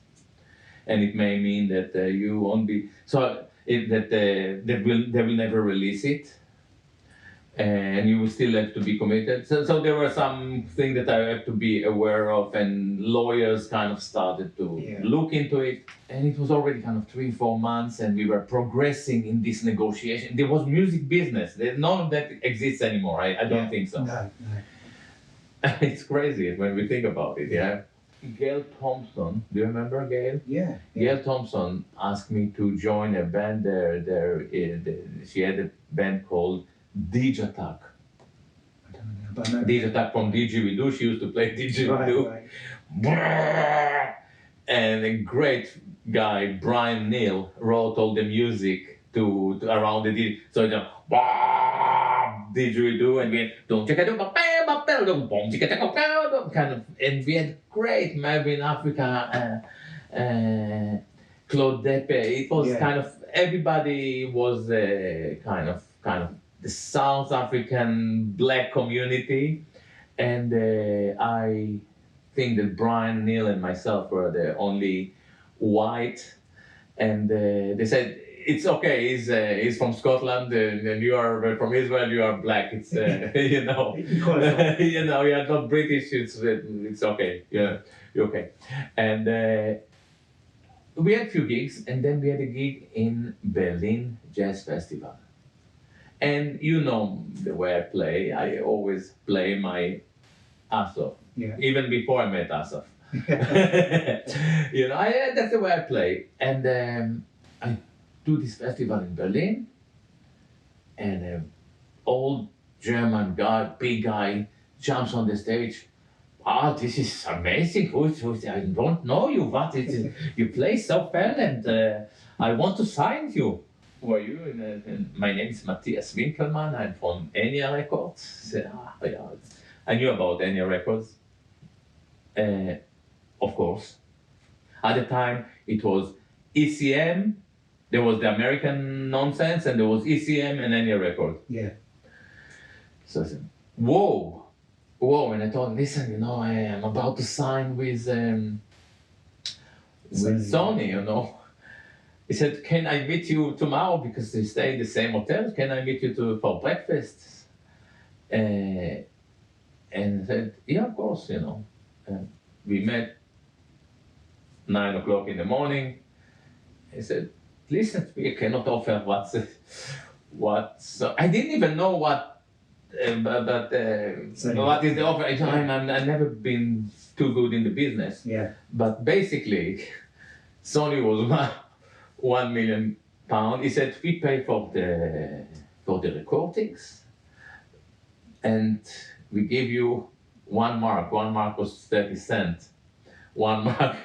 And it may mean that you won't be, they will never release it. And you will still have to be committed. So there were some things that I have to be aware of, and lawyers kind of started to look into it. And it was already kind of 3-4 months, and we were progressing in this negotiation. There was music business. None of that exists anymore. I don't think so. No. It's crazy when we think about it, yeah. Gail Thompson, do you remember Gail? Yeah. Gail Thompson asked me to join a band there. She had a band called Dijatak. I don't know, but I know. Dijatak from Didgeridoo. She used to play Didgeridoo. Right. And a great guy, Brian Neal, wrote all the music to around the Didgeridoo. So it's Didgeridoo, and we had kind of, and we had great Marvin Africa, Claude Depe. It was kind of, everybody was kind of the South African black community, and I think that Brian Neal and myself were the only white, and they said, it's okay, he's from Scotland, and you are from Israel, you are black, it's, you know, you know, you're not British, it's okay, yeah, you're okay. And we had a few gigs, and then we had a gig in Berlin Jazz Festival. And you know the way I play, I always play my ass off, even before I met Asaf. You know, that's the way I play. And I do this festival in Berlin, and an old German guy, big guy, jumps on the stage. Wow, this is amazing. I don't know you, but you play so well, and I want to sign you. Who are you? My name is Matthias Winkelmann. I'm from Enya Records. I knew about Enya Records. Of course. At the time, it was ECM. There was the American nonsense, and there was ECM and Enya Records. Yeah. So I said, whoa. And I told him, listen, you know, I am about to sign with Sony, you know. He said, can I meet you tomorrow, because they stay in the same hotel? Can I meet you for breakfast? And I said, yeah, of course, you know. We met 9 o'clock in the morning. He said, listen, we cannot offer what's I didn't even know what is the offer. I've never been too good in the business. Yeah. But basically, Sony was £1 million. He said, we pay for the recordings, and we give you 1 mark. 1 mark was 30 cents. 1 mark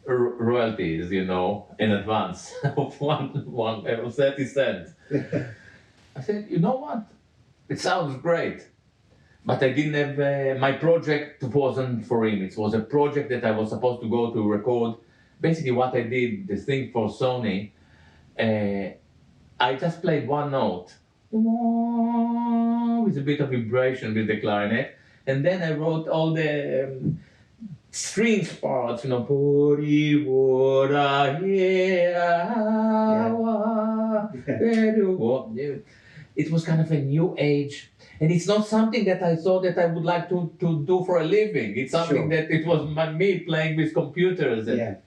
royalties, you know, in advance of 30 cents. I said, you know what? It sounds great. But I didn't have, my project wasn't for him. It was a project that I was supposed to go to record. Basically what I did, this thing for Sony, I just played one note with a bit of vibration with the clarinet. And then I wrote all the strings parts, you know, it was kind of a new age, and it's not something that I thought that I would like to do for a living. It's something that it was me playing with computers. And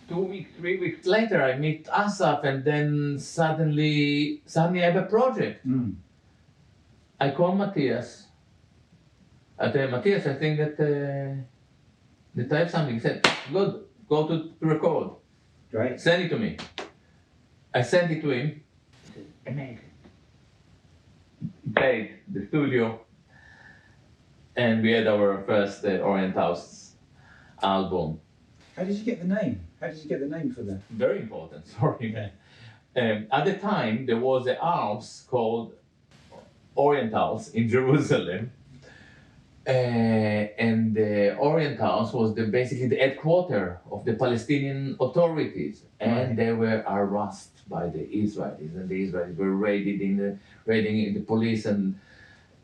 2 weeks, 3 weeks later, I meet Asaf, and then suddenly I have a project. I call Matthias. I tell Matthias, I think that I have something. He said, good, go to record. Right. Send it to me. I sent it to him. He said, amazing. Paid the studio, and we had our first Orient House album. How did you get the name? How did you get the name for that? Very important, sorry man. At the time, there was a house called Orient House in Jerusalem. And the Orient House was basically the headquarters of the Palestinian authorities, and they were harassed by the Israelis, and the Israelis were raiding the police, and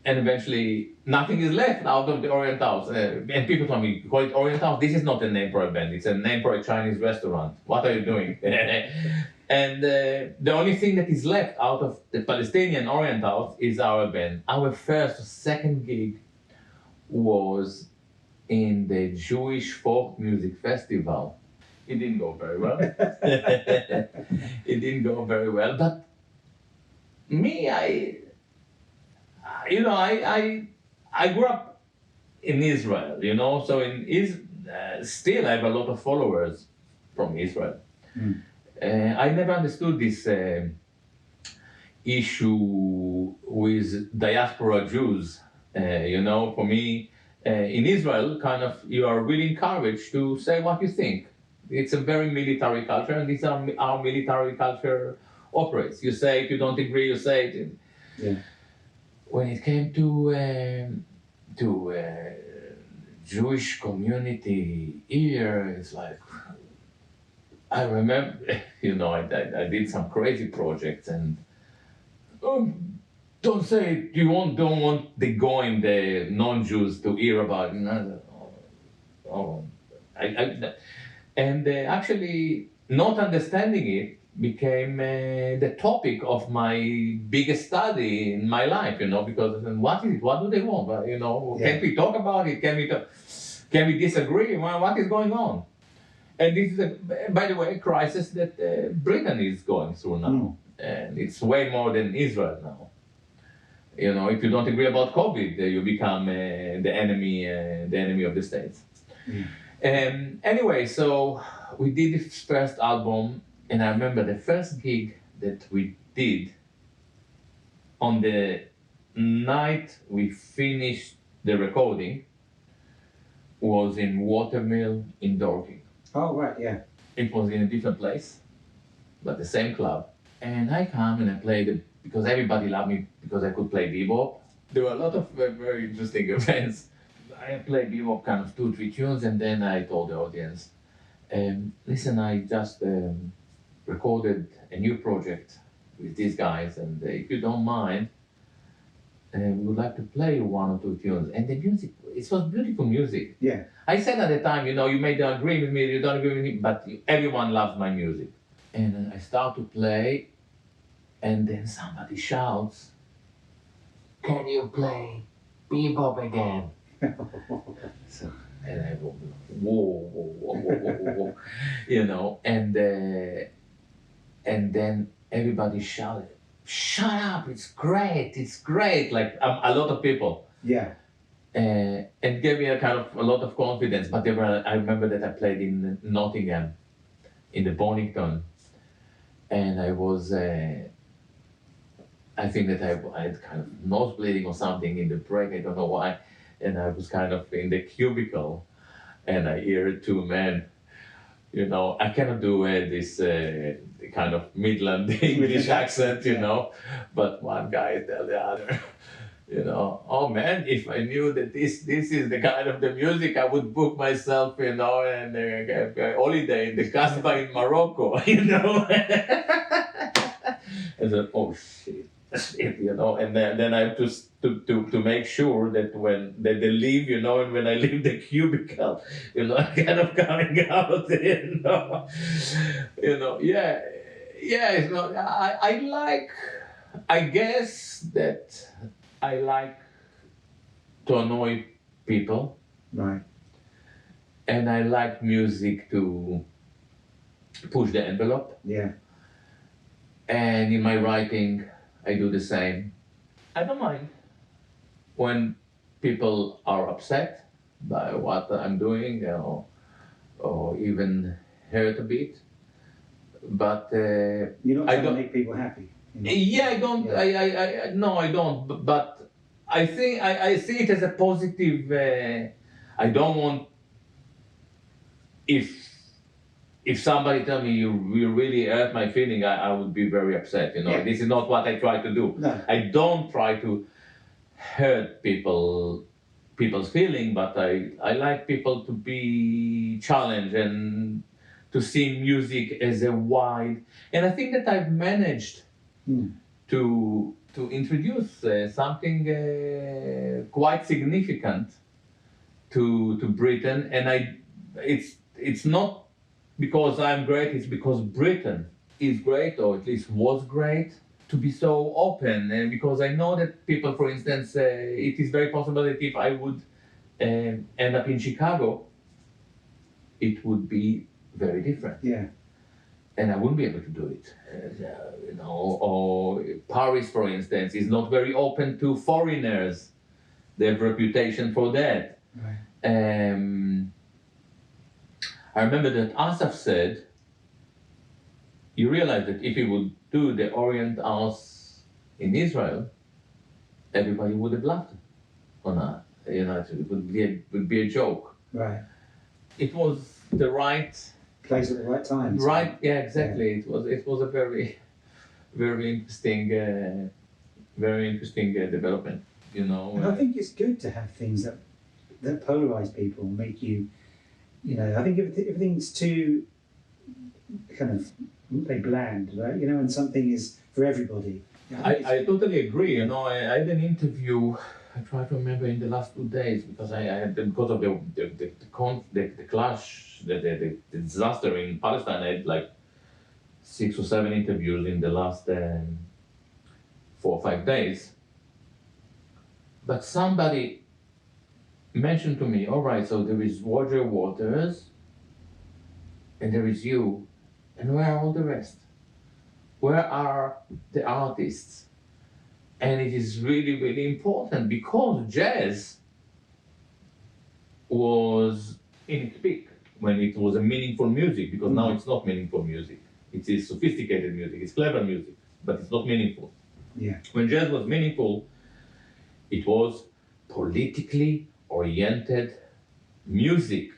eventually nothing is left out of the Orient House. And people told me, call it Orient House. This is not a name for a band; it's a name for a Chinese restaurant. What are you doing? And the only thing that is left out of the Palestinian Orient House is our band. Our first or second gig was in the Jewish Folk Music Festival. It didn't go very well. It didn't go very well, but me, I grew up in Israel, you know, so still I have a lot of followers from Israel. I never understood this issue with diaspora Jews. You know, for me, in Israel, kind of, you are really encouraged to say what you think. It's a very military culture, and this is how military culture operates. You say it, you don't agree, you say it. Yeah. When it came to Jewish community here, it's like, I remember, you know, I did some crazy projects, and don't say it. Don't want the Goyim, the non-Jews, to hear about it. Actually, not understanding it became the topic of my biggest study in my life. You know, because what is it? What do they want? You know, can we talk about it? Can we disagree? What is going on? And this is, by the way, a crisis that Britain is going through now, and it's way more than Israel now. You know, if you don't agree about COVID, you become the enemy of the States. Anyway, so we did this first album, and I remember the first gig that we did, on the night we finished the recording, was in Watermill in Dorking. Oh, right, yeah. It was in a different place, but the same club. And I come and I played because everybody loved me because I could play bebop. There were a lot of very interesting events. I played bebop kind of 2-3 tunes, and then I told the audience, listen, I just recorded a new project with these guys, and if you don't mind, we would like to play 1 or 2 tunes. And the music, it was beautiful music. Yeah. I said at the time, you know, you may not agree with me, you don't agree with me, but everyone loves my music. And I start to play, and then somebody shouts, can you play bebop again? So, and I go, whoa, you know, and then everybody shouted, shut up, it's great, like a lot of people. Yeah. and gave me a lot of confidence. But I remember that I played in Nottingham, in the Bonington, and I was, I think that I had kind of nose bleeding or something in the break, I don't know why, and I was kind of in the cubicle, and I heard two men, I cannot do this kind of Midland English accent, but one guy tell the other, oh man, if I knew that this is the kind of the music, I would book myself, and have a holiday in the Casbah in Morocco, I said, oh shit, and then I have to make sure that when they leave, and when I leave the cubicle, I'm kind of coming out, yeah, it's not, I guess that I like to annoy people. Right. And I like music to push the envelope. Yeah. And in my writing, I do the same. I don't mind when people are upset by what I'm doing, or even hurt a bit. But you're not trying to make people happy. Yeah, I don't. Yeah. No, I don't. But I think I see it as a positive. I don't want if somebody tell me you really hurt my feeling, I would be very upset. Yeah. This is not what I try to do. No. I don't try to hurt people's feeling, but I like people to be challenged and to see music as a wide. And I think that I've managed to introduce something quite significant to Britain, and it's not because I'm great, it's because Britain is great, or at least was great, to be so open. And because I know that people, for instance, it is very possible that if I would end up in Chicago, it would be very different. Yeah. And I wouldn't be able to do it. Or Paris, for instance, is not very open to foreigners. They have reputation for that. Right. I remember that Asaf said, you realize that if he would do the Orient House in Israel, everybody would have laughed or not. It would be a joke. Right. It was the right place at the right time. Right. Yeah. Exactly. Yeah. It was a very, very interesting, development. And I think it's good to have things that polarize people, make you. I think everything's too kind of, I wouldn't say bland, right? And something is for everybody. I totally agree. I had an interview. I try to remember in the last 2 days because I had, because of the clash, the disaster in Palestine. I had like 6 or 7 interviews in the last 4 or 5 days. But somebody mentioned to me, all right, so there is Roger Waters, and there is you, and where are all the rest? Where are the artists? And it is really, really important because jazz was in its peak when it was a meaningful music, because now it's not meaningful music. It is sophisticated music, it's clever music, but it's not meaningful. Yeah. When jazz was meaningful, it was politically oriented music,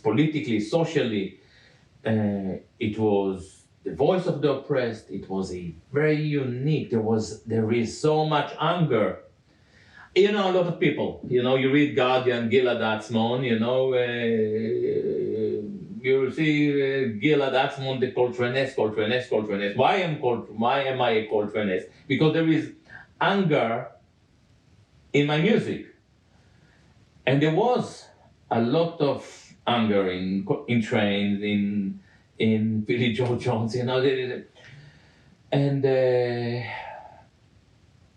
politically, socially. It was the voice of the oppressed. It was a very unique. There is so much anger. A lot of people. You read Guardian, Gilad Atzmon. You see Gilad Atzmon, the Coltrane. Why am I a Coltrane? Because there is anger in my music. And there was a lot of anger in trains, in Billie Joe Jones, and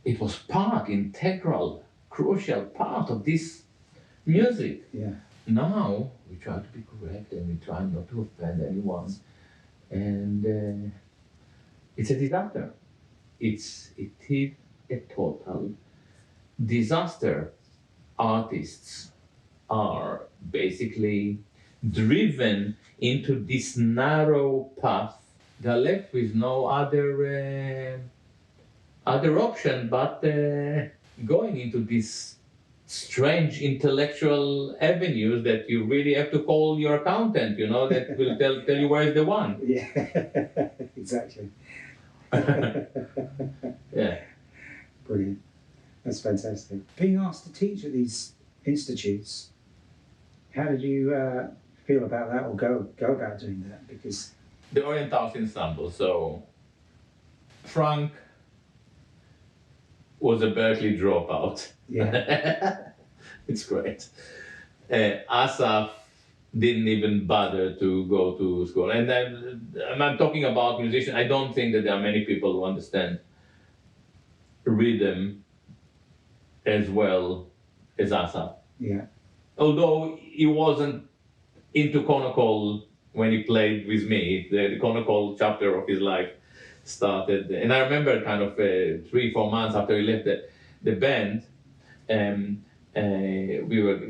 it was integral, crucial part of this music. Yeah. Now we try to be correct and we try not to offend anyone, and it's a disaster. It is a total disaster. artists are basically driven into this narrow path. They're left with no other option but going into these strange intellectual avenues that you really have to call your accountant, you know, that will tell you where's the one. Yeah, exactly. Yeah. Brilliant. That's fantastic. Being asked to teach at these institutes, how did you feel about that, or go about doing that? Because The Oriental Ensemble, so Frank was a Berkeley dropout. yeah, It's great. Asaf didn't even bother to go to school. And I'm talking about musicians. I don't think that there are many people who understand rhythm as well as Asaf. yeah, Although he wasn't into Conical when he played with me, the Conical chapter of his life started. And I remember kind of 3-4 months after he left the band, we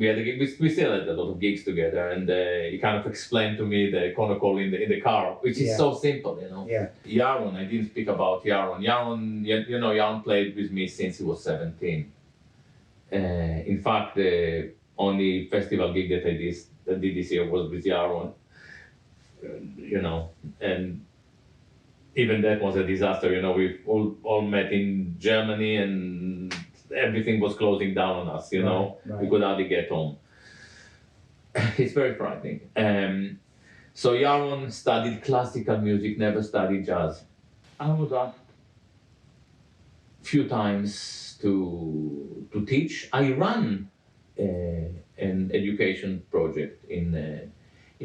had a gig. We still had a lot of gigs together, and he kind of explained to me the Conical in the car, which is so simple, you know. yeah, Yaron, I didn't speak about Yaron. Yaron played with me since he was 17. In fact, the only festival gig that I did this year was with Yaron. And even that was a disaster. We all met in Germany, and everything was closing down on us. Right. We could hardly get home. It's very frightening. So Yaron studied classical music, never studied jazz. I was asked a few times to teach. I ran an education project in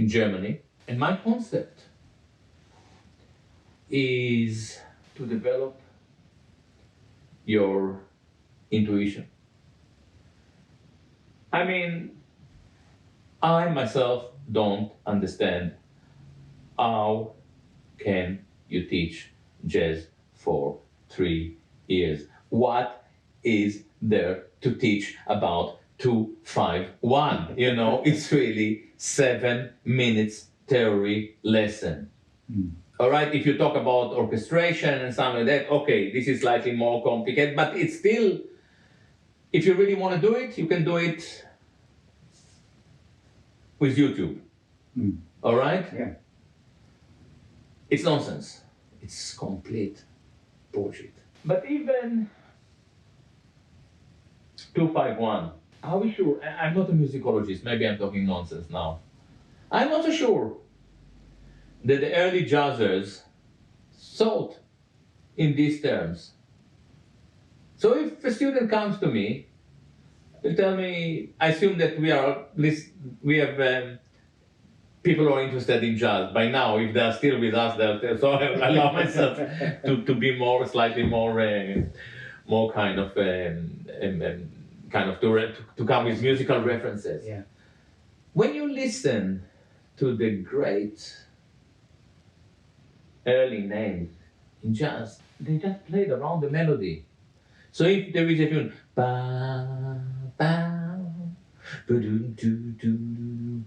Germany, and my concept is to develop your intuition. I mean, I myself don't understand how can you teach jazz for 3 years. What is there to teach about 2-5-1? It's really 7 minutes theory lesson. All right, if you talk about orchestration and something like that, okay, this is slightly more complicated, but it's still, if you really want to do it, you can do it with YouTube. All right? yeah. It's nonsense. It's complete bullshit. But even 2-5-1, are we sure? I'm not a musicologist, maybe I'm talking nonsense now. I'm not so sure that the early jazzers thought in these terms. So if a student comes to me, they tell me, I assume that we have people who are interested in jazz. By now, if they are still with us, so I allow myself to be slightly more kind of to come with musical references. Yeah. When you listen to the great early names in jazz, they just played around the melody. So if there is a tune, ba ba ba do do do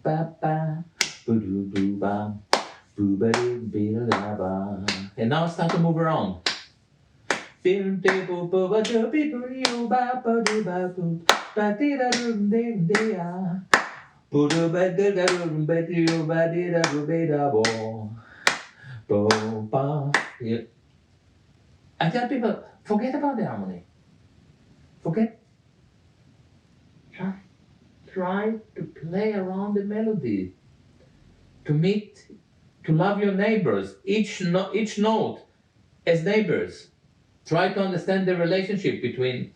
ba ba ba do do ba boo ba do ba da ba, and now start to move around. Film table ba ba do ba do ba ba do ba do ba di da do de de ah boo do ba da da do ba do ba di da do ba da bo. I tell people, forget about the harmony. Forget. Just try to play around the melody. To love your neighbors. Each note as neighbors. Try to understand the relationship between.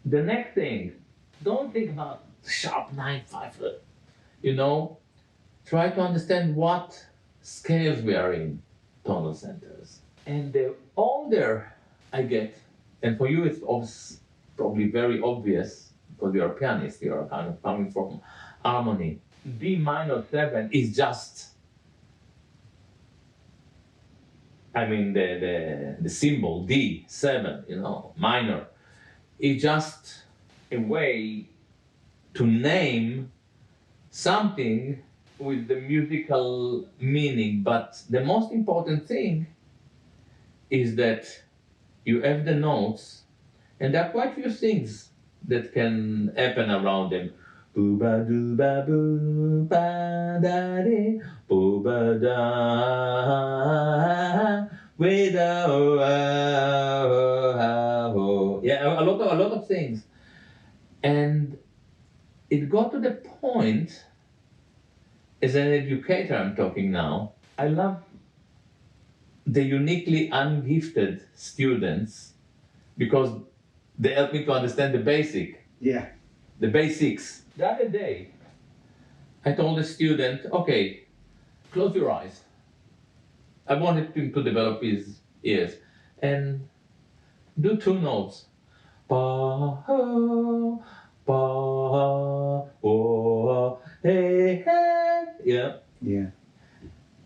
The next thing, don't think about sharp 9-5. Try to understand what scales we are in, tonal centers. And the older I get, and for you it's probably very obvious, because you're a pianist, you're kind of coming from harmony. D minor 7 is just, I mean, the symbol D7, you know, minor, is just a way to name something with the musical meaning. But the most important thing is that you have the notes, and there are quite few things that can happen around them. Boo ba doo ba boo ba da dee, boo ba da with yeah, a lot of things, and it got to the point. As an educator, I'm talking now. I love the uniquely ungifted students because they help me to understand the basics. The other day, I told a student, okay, close your eyes. I wanted him to develop his ears and do two notes. Ba, ho, ba, oh, hey, hey. Yeah.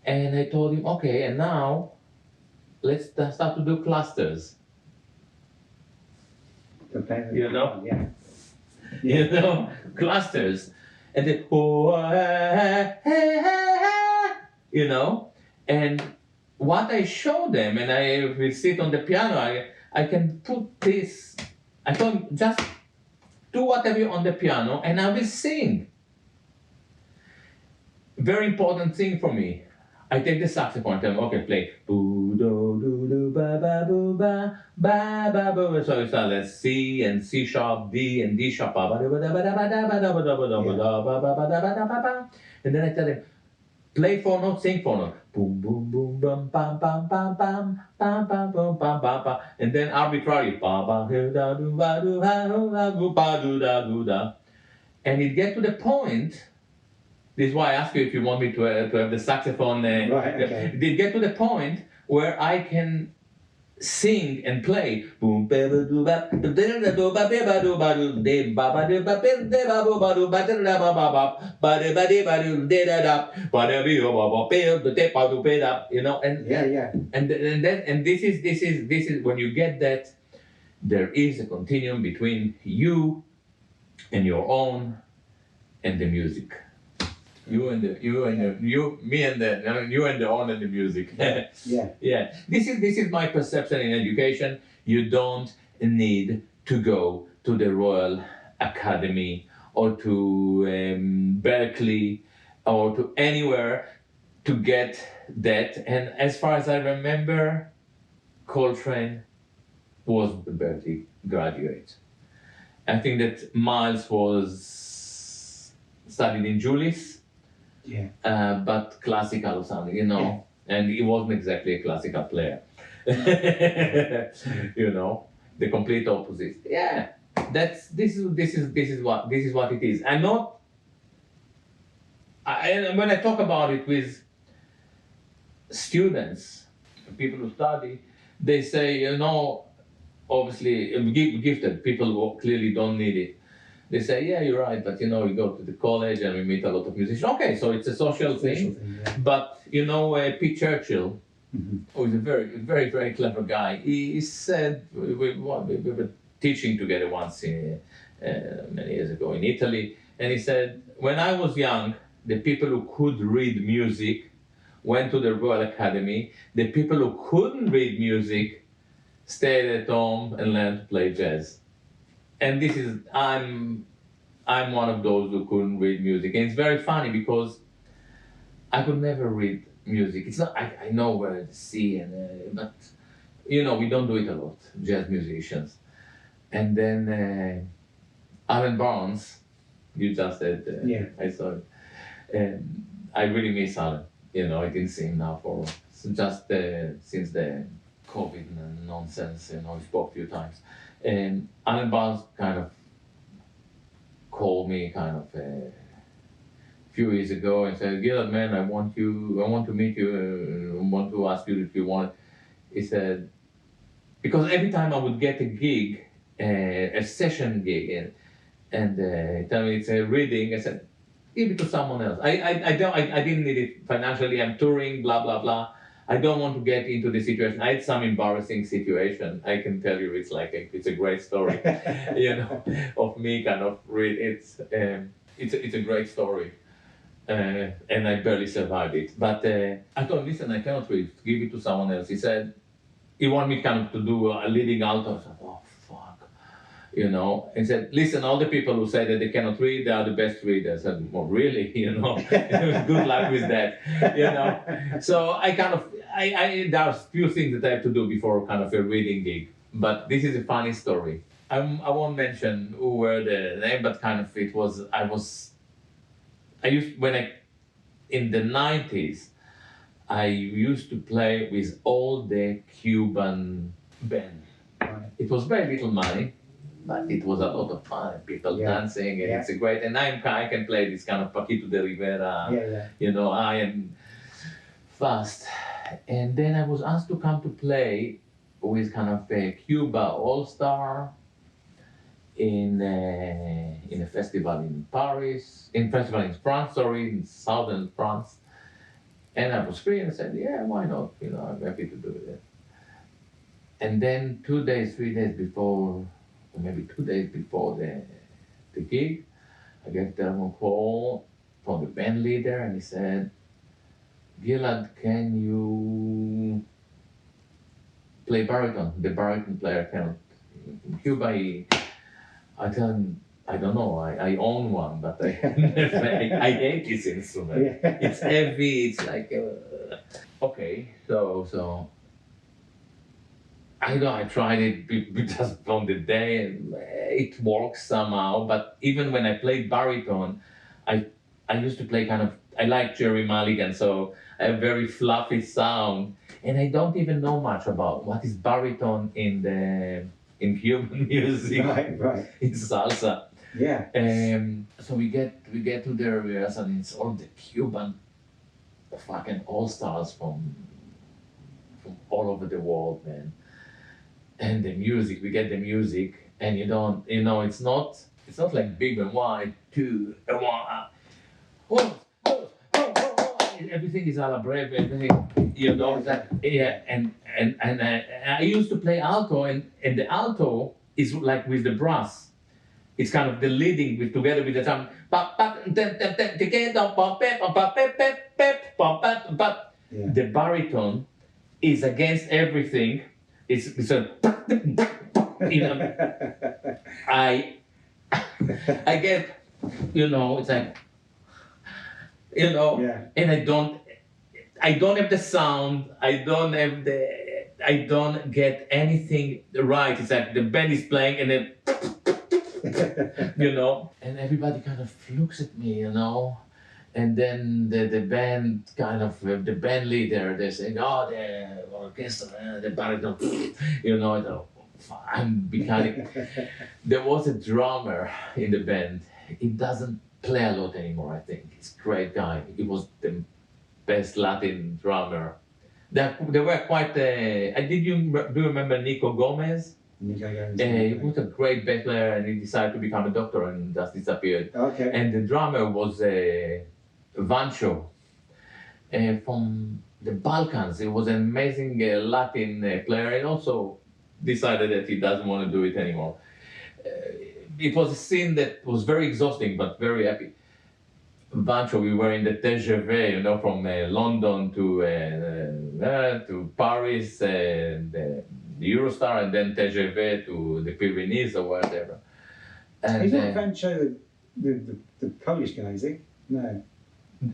And I told him, okay, and now let's start to do clusters. You know? You know, clusters. And then, you know, and what I show them, and I will sit on the piano, I can put this, I told him, just do whatever on the piano, and I will sing. Very important thing for me. I take the saxophone and tell them, okay, play. Boo, do, do, do, ba, ba, boo, ba, ba, ba, boo. So it's let's C and C sharp, D and D sharp. And then I tell them, play four notes, sing four notes. Boom, boom, boom, bum, bam, bam, bam, bam, bam, bam, boom, bam, bam, bam. And then arbitrarily, ba, ba, da, do, ba, do, ha, ba, do, da, do, da. And it gets to the point. This is why I asked you if you want me to have the saxophone. Right, okay. It get to the point where I can sing and play. You know, and this is when you get that there is a continuum between you and your own and the music. You and the own and the music. Yeah. This is my perception in education. You don't need to go to the Royal Academy or to Berkeley or to anywhere to get that. And as far as I remember, Coltrane was the Berkeley graduate. I think that Miles was studied in Julis. But classical or something, you know, and he wasn't exactly a classical player. You know, the complete opposite. Yeah, this is what it is. I'm not. And when I talk about it with students, people who study, they say, you know, obviously gifted people who clearly don't need it. They say, yeah, you're right, but you know, we go to the college and we meet a lot of musicians. Okay, so it's a social thing. But you know, Pete Churchill, who is a very, very, very clever guy, he said, we were teaching together once many years ago in Italy, and he said, when I was young, the people who could read music went to the Royal Academy. The people who couldn't read music stayed at home and learned to play jazz. And this is, I'm one of those who couldn't read music. And it's very funny because I could never read music. It's not, I know where to see, but you know, we don't do it a lot, jazz musicians. And then Alan Barnes, you just said, I saw it. And I really miss Alan. You know, I didn't see him now for just since the COVID nonsense, you know, we spoke a few times. And Alan Barnes kind of called me a few years ago and said, Gilad, man, I want to meet you, I want to ask you if you want. He said, because every time I would get a gig, a session gig, and he told me it's a reading, I said, give it to someone else. I didn't need it financially, I'm touring, blah, blah, blah. I don't want to get into the situation. I had some embarrassing situation. I can tell you, it's a great story, of me kind of read. It's a great story, and I barely survived it. But I told him, listen, I cannot read. Give it to someone else. He said he wanted me kind of to do a leading alto. I said, oh fuck, and said, listen, all the people who say that they cannot read, they are the best readers. I said, well, really, good luck with that, So I kind of, there's few things that I have to do before kind of a reading gig, but this is a funny story. I won't mention who were the name, but kind of in the 90s, I used to play with all the Cuban band. It was very little money, but it was a lot of fun. People dancing, and it's a great. And I can play this kind of Paquito de Rivera. I am fast. And then I was asked to come to play with kind of a Cuba All-Star in a festival in France, in southern France. And I was free and I said, yeah, why not? I'm happy to do it. And then 3 days before, or maybe 2 days before the gig, I get a telephone call from the band leader, and he said, Gilad, can you play baritone? The baritone player cannot. In Cuba, I tell him, I don't know, I own one, but I hate this instrument. It's heavy, it's like, okay, so I tried it just on the day, and it works somehow, but even when I played baritone, I used to play I like Jerry Mulligan, so I have very fluffy sound, and I don't even know much about what is baritone in Cuban music, right. in salsa. Yeah. So we get to the rehearsal, and it's all the Cuban fucking all-stars from all over the world, man. And the music, we get the music, and it's not like big band, 1, 2, 1. Everything is a la breve, everything, and I used to play alto, and the alto is like with the brass. It's kind of the leading together with the sound. The baritone is against everything. It's a, I get, it's like, and I don't have the sound, I don't get anything right. It's like the band is playing, and then, and everybody kind of looks at me, and then the band the band leader, they say, oh, the orchestra, the baritone, I'm becoming. There was a drummer in the band. He doesn't play a lot anymore, I think. He's a great guy. He was the best Latin drummer. They were quite. Do you remember Nico Gomez? He was a great bass player, and he decided to become a doctor and just disappeared. Okay. And the drummer was Vancho from the Balkans. He was an amazing Latin player, and also decided that he doesn't want to do it anymore. It was a scene that was very exhausting, but very happy. Vancho, we were in the TGV, from London to Paris, the Eurostar, and then TGV to the Pyrenees or whatever. And he's not Vancho, the Polish guy, is he? No.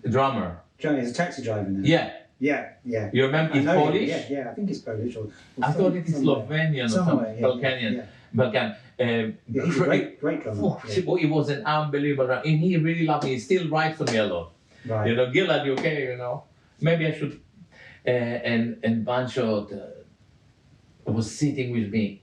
Drummer. He's a taxi driver now. Yeah. Yeah. You remember? He's Polish? Yeah, I think he's Polish. Or I thought it is Slovenian or something. Balkanian. Balkan. He's a great drummer. He was an unbelievable drummer, and he really loved me. He still writes to me a lot. Right. Gilad, you okay? Maybe I should. And Bancho was sitting with me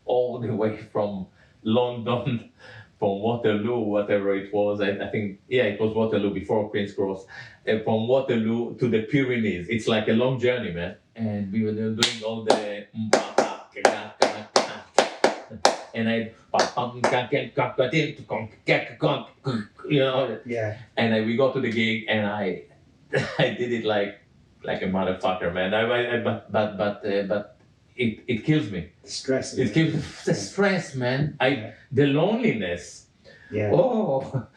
all the way from London, from Waterloo, whatever it was. I think, it was Waterloo before Queen's Cross. From Waterloo to the Pyrenees. It's like a long journey, man. And we were doing all the. And Yeah. And we got to the gig, and I did it like like a motherfucker, man. But it kills me. Stress. It kills the stress, man. The loneliness. Yeah. Oh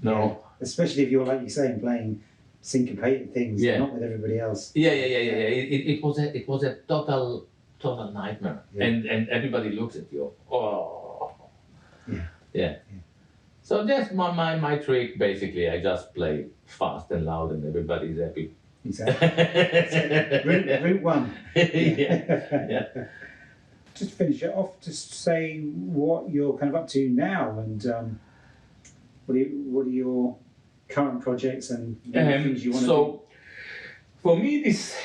no. Yeah. Especially if you're, like you say, playing syncopated things, not with everybody else. Yeah. It was a total nightmare. Yeah. And everybody looks at you. Oh. Yeah. So that's my trick. Basically, I just play fast and loud, and everybody's happy. Exactly. Route one. Yeah. Just to finish it off, just say what you're kind of up to now, and what are your current projects and things you want to do? So, for me, this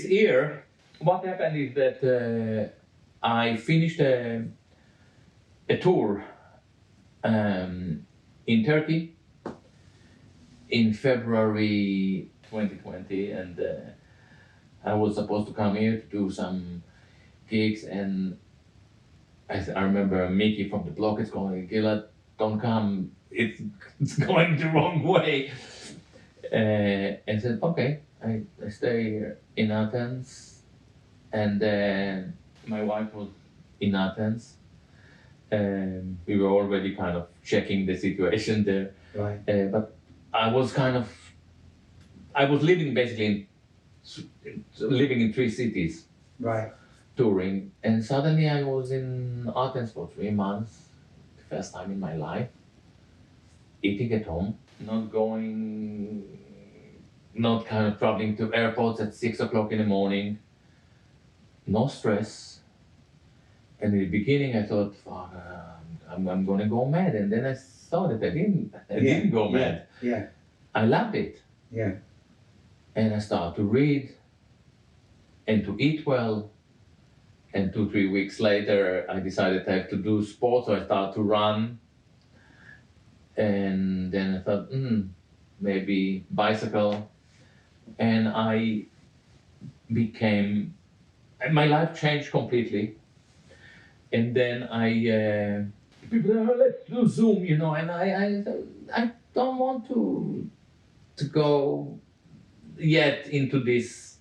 year, what happened is that I finished a tour in Turkey in February 2020, and I was supposed to come here to do some gigs, and I remember Mickey from the block is going, Gilad, don't come, it's going the wrong way. And said, okay, I stay here in Athens, and my wife was in Athens. We were already kind of checking the situation there. Right. But I was living basically living in 3 cities. Right. Touring, and suddenly I was in Athens for 3 months, the first time in my life, eating at home, not kind of traveling to airports at 6 o'clock in the morning, no stress. And in the beginning I thought, fuck, I'm gonna go mad, and then I saw that I didn't go mad. Yeah. I loved it. Yeah. And I started to read and to eat well. And 2-3 weeks later, I decided I have to do sports, so I started to run. And then I thought, maybe bicycle. And my life changed completely. And then people said, let's do Zoom, and I don't want to go yet into this.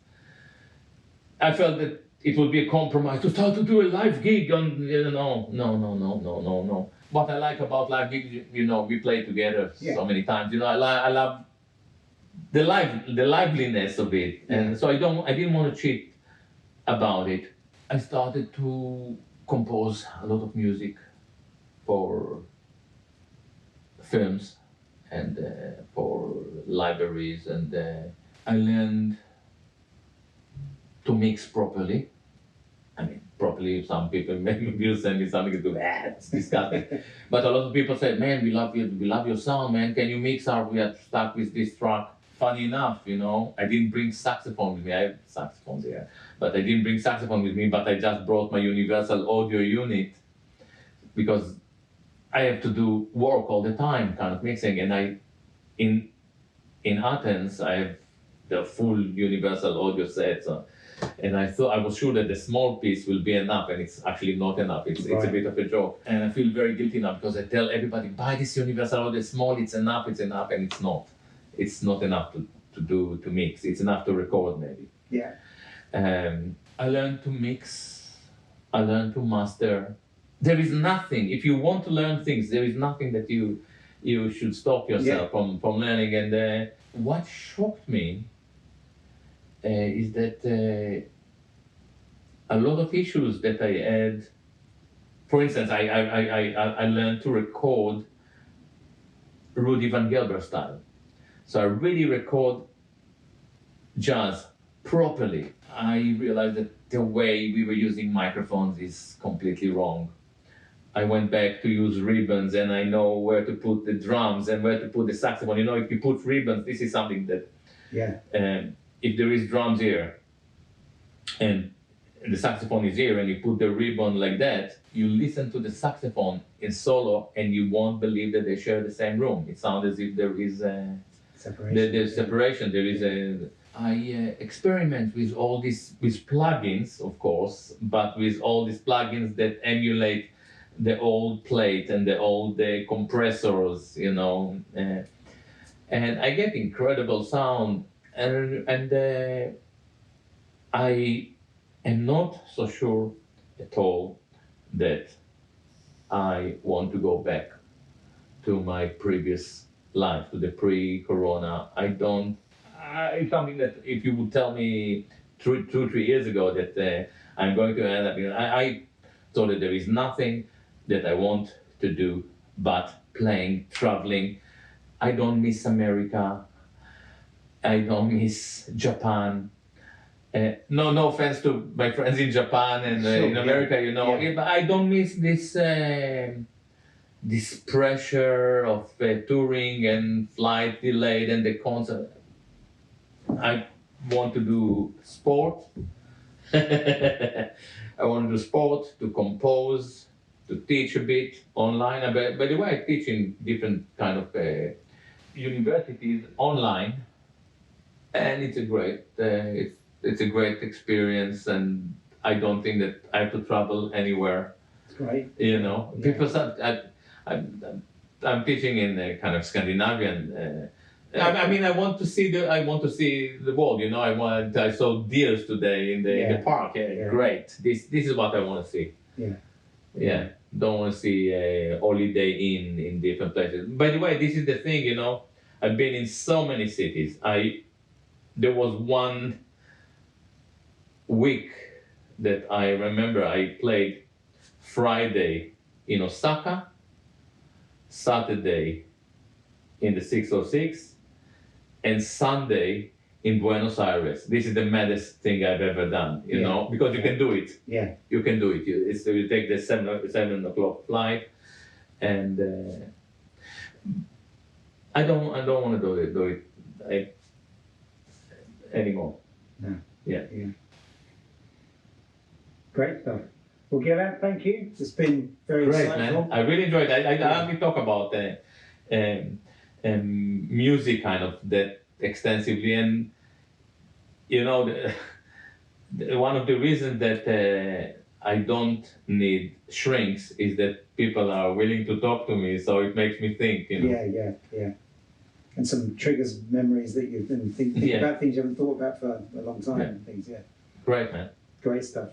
I felt that it would be a compromise to start to do a live gig on, no. What I like about live gigs, we play together so many times. I love the liveliness of it, and so I didn't want to cheat about it. I started to compose a lot of music for films and for libraries, and I learned to mix properly. I mean, properly, some people maybe will send me something to it's disgusting. But a lot of people say, man, we love your sound, man. Can you mix we are stuck with this track. Funny enough, I didn't bring saxophone with me. I have saxophones here, but I didn't bring saxophone with me, but I just brought my universal audio unit because I have to do work all the time, kind of mixing. And in Athens, I have the full universal audio set. And I was sure that the small piece will be enough, and it's actually not enough. It's a bit of a joke. And I feel very guilty now because I tell everybody, buy this universal audio small, it's enough, and it's not. It's not enough to mix. It's enough to record maybe. Yeah. I learned to mix. I learned to master. There is nothing, if you want to learn things, there is nothing that you should stop yourself from learning. And what shocked me is that a lot of issues that I had, for instance, I learned to record Rudy Van Gelder style. So I really record jazz properly. I realized that the way we were using microphones is completely wrong. I went back to use ribbons, and I know where to put the drums and where to put the saxophone. If you put ribbons, this is something that, if there is drums here and the saxophone is here and you put the ribbon like that, you listen to the saxophone in solo and you won't believe that they share the same room. It sounds as if there is separation. There's separation. There is I experiment with all these, with plugins, of course, but with all these plugins that emulate the old plate and the old compressors, and I get incredible sound. and I am not so sure at all that I want to go back to my previous life, to the pre-corona. I don't. It's something that if you would tell me 3 years ago that I'm going to end up, I thought that there is nothing that I want to do but playing, traveling. I don't miss America. I don't miss Japan. No offense to my friends in Japan and in America, but I don't miss this pressure of touring and flight delayed and the concert. I want to do sport. I want to do sport, to compose, to teach a bit online. By the way, I teach in different kind of universities online, and it's a great it's a great experience. And I don't think that I have to travel anywhere. It's great. People say I'm teaching in a kind of Scandinavian. I want to see the world. I saw deers today in the park. Great. This is what I want to see. Yeah. Don't want to see a holiday in different places. By the way, this is the thing. I've been in so many cities. There was one week that I remember I played Friday in Osaka, Saturday in the 606, and Sunday in Buenos Aires. This is the maddest thing I've ever done, because you can do it. Yeah. You can do it. You take the 7 o'clock flight, and I don't want to do it anymore. No. Yeah. Great stuff. Well, Gilad, thank you. It's been very great, insightful. Man. I really enjoyed it. I hardly talk about music kind of that extensively, and one of the reasons that I don't need shrinks is that people are willing to talk to me, so it makes me think. Yeah. And some triggers memories that you've been thinking about things you haven't thought about for a long time and things. Yeah. Great, man. Great stuff.